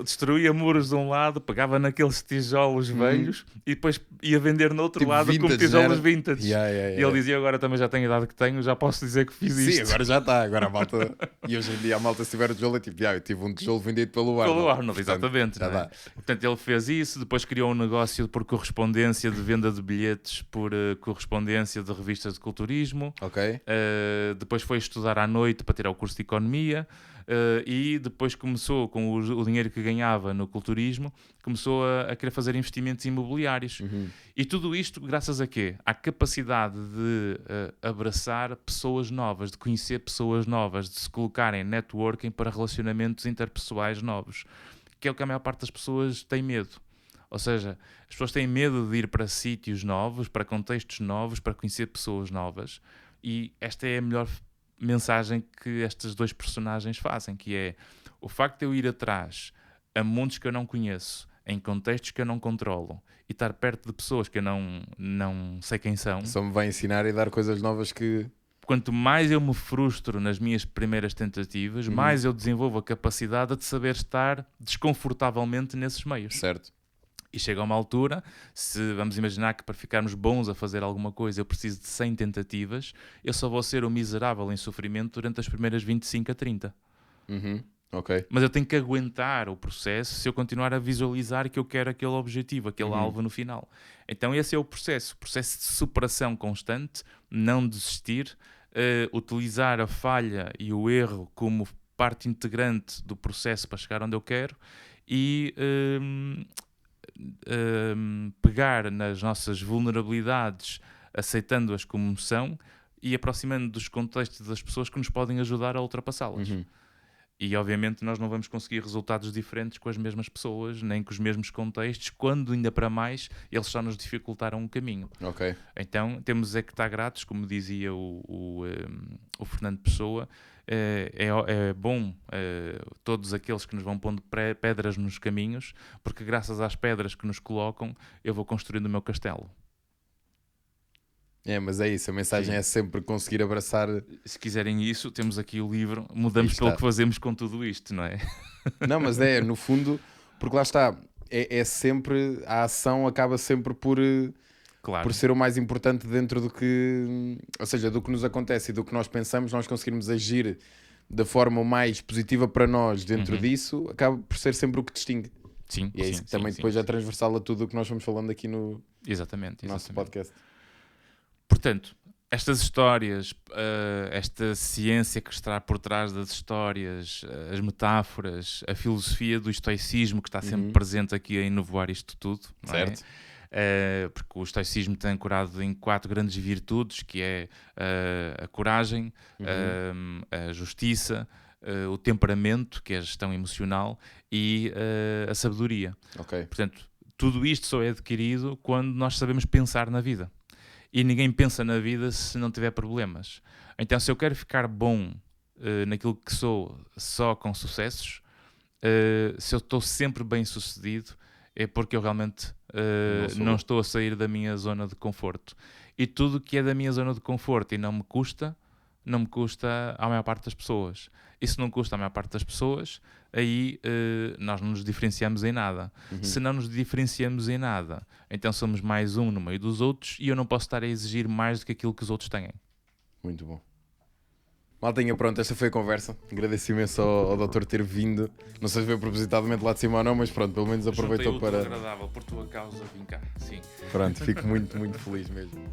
destruía muros de um lado, pegava naqueles tijolos velhos e depois ia vender no outro lado vintage, como tijolos vintage. E ele dizia: agora também já tenho a idade que tenho, já posso dizer que fiz isto. Sim, agora já está. Agora a malta. E hoje em dia a malta, se tiver o tijolo, é tipo, eu tive um tijolo vendido pelo Arnold. Pelo Arnold, exatamente. Já dá. Portanto, ele fez isso, depois criou um negócio por correspondência de venda de bilhetes por correspondência de revistas de culturismo. Depois foi estudar à noite para tirar o curso de Economia, e depois começou, com o dinheiro que ganhava no culturismo, começou a querer fazer investimentos imobiliários. E tudo isto graças a quê? À capacidade de abraçar pessoas novas, de conhecer pessoas novas, de se colocar em networking para relacionamentos interpessoais novos, que é o que a maior parte das pessoas tem medo. Ou seja, as pessoas têm medo de ir para sítios novos, para contextos novos, para conhecer pessoas novas. E esta é a melhor mensagem que estes dois personagens fazem, que é o facto de eu ir atrás a mundos que eu não conheço, em contextos que eu não controlo, e estar perto de pessoas que eu não sei quem são. Só me vai ensinar e dar coisas novas que... Quanto mais eu me frustro nas minhas primeiras tentativas, mais eu desenvolvo a capacidade de saber estar desconfortavelmente nesses meios. Certo. E chega a uma altura, se vamos imaginar que para ficarmos bons a fazer alguma coisa eu preciso de 100 tentativas, eu só vou ser o miserável em sofrimento durante as primeiras 25 a 30. Mas eu tenho que aguentar o processo se eu continuar a visualizar que eu quero aquele objetivo, aquele alvo no final. Então esse é o processo de superação constante, não desistir, utilizar a falha e o erro como parte integrante do processo para chegar onde eu quero e... pegar nas nossas vulnerabilidades, aceitando-as como são e aproximando dos contextos das pessoas que nos podem ajudar a ultrapassá-las. E obviamente nós não vamos conseguir resultados diferentes com as mesmas pessoas, nem com os mesmos contextos, quando ainda para mais eles só nos dificultaram o caminho. Então temos que estar gratos, como dizia o Fernando Pessoa. É bom todos aqueles que nos vão pondo pedras nos caminhos, porque graças às pedras que nos colocam eu vou construindo o meu castelo. Mas é isso, a mensagem é sempre conseguir abraçar. Se quiserem isso, temos aqui o livro, mudamos pelo que fazemos com tudo isto, não é? Não, mas no fundo, porque lá está, é sempre, a ação acaba sempre por ser o mais importante dentro do que, ou seja, do que nos acontece e do que nós pensamos, nós conseguirmos agir da forma mais positiva para nós dentro disso, acaba por ser sempre o que distingue. Sim, e é isso que também depois é transversal a tudo o que nós fomos falando aqui no nosso podcast. Portanto, estas histórias, esta ciência que está por trás das histórias, as metáforas, a filosofia do estoicismo que está sempre presente aqui a enovoar isto tudo, não é? Certo. Porque o estoicismo está ancorado em 4 grandes virtudes, que é a coragem, a justiça, o temperamento, que é a gestão emocional, e a sabedoria. Okay. Portanto, tudo isto só é adquirido quando nós sabemos pensar na vida. E ninguém pensa na vida se não tiver problemas. Então, se eu quero ficar bom naquilo que sou só com sucessos, se eu estou sempre bem sucedido, é porque eu realmente não estou a sair da minha zona de conforto. E tudo que é da minha zona de conforto e não me custa à maior parte das pessoas. E se não custa à maior parte das pessoas, aí nós não nos diferenciamos em nada. Se não nos diferenciamos em nada, então somos mais um no meio dos outros e eu não posso estar a exigir mais do que aquilo que os outros têm. Muito bom. Maltinha, pronto, esta foi a conversa. Agradeço imenso ao doutor ter vindo. Não sei se veio propositadamente lá de cima ou não, mas pronto, pelo menos aproveitou para... agradável, por tua causa vim cá, sim. Pronto, fico muito, muito feliz mesmo.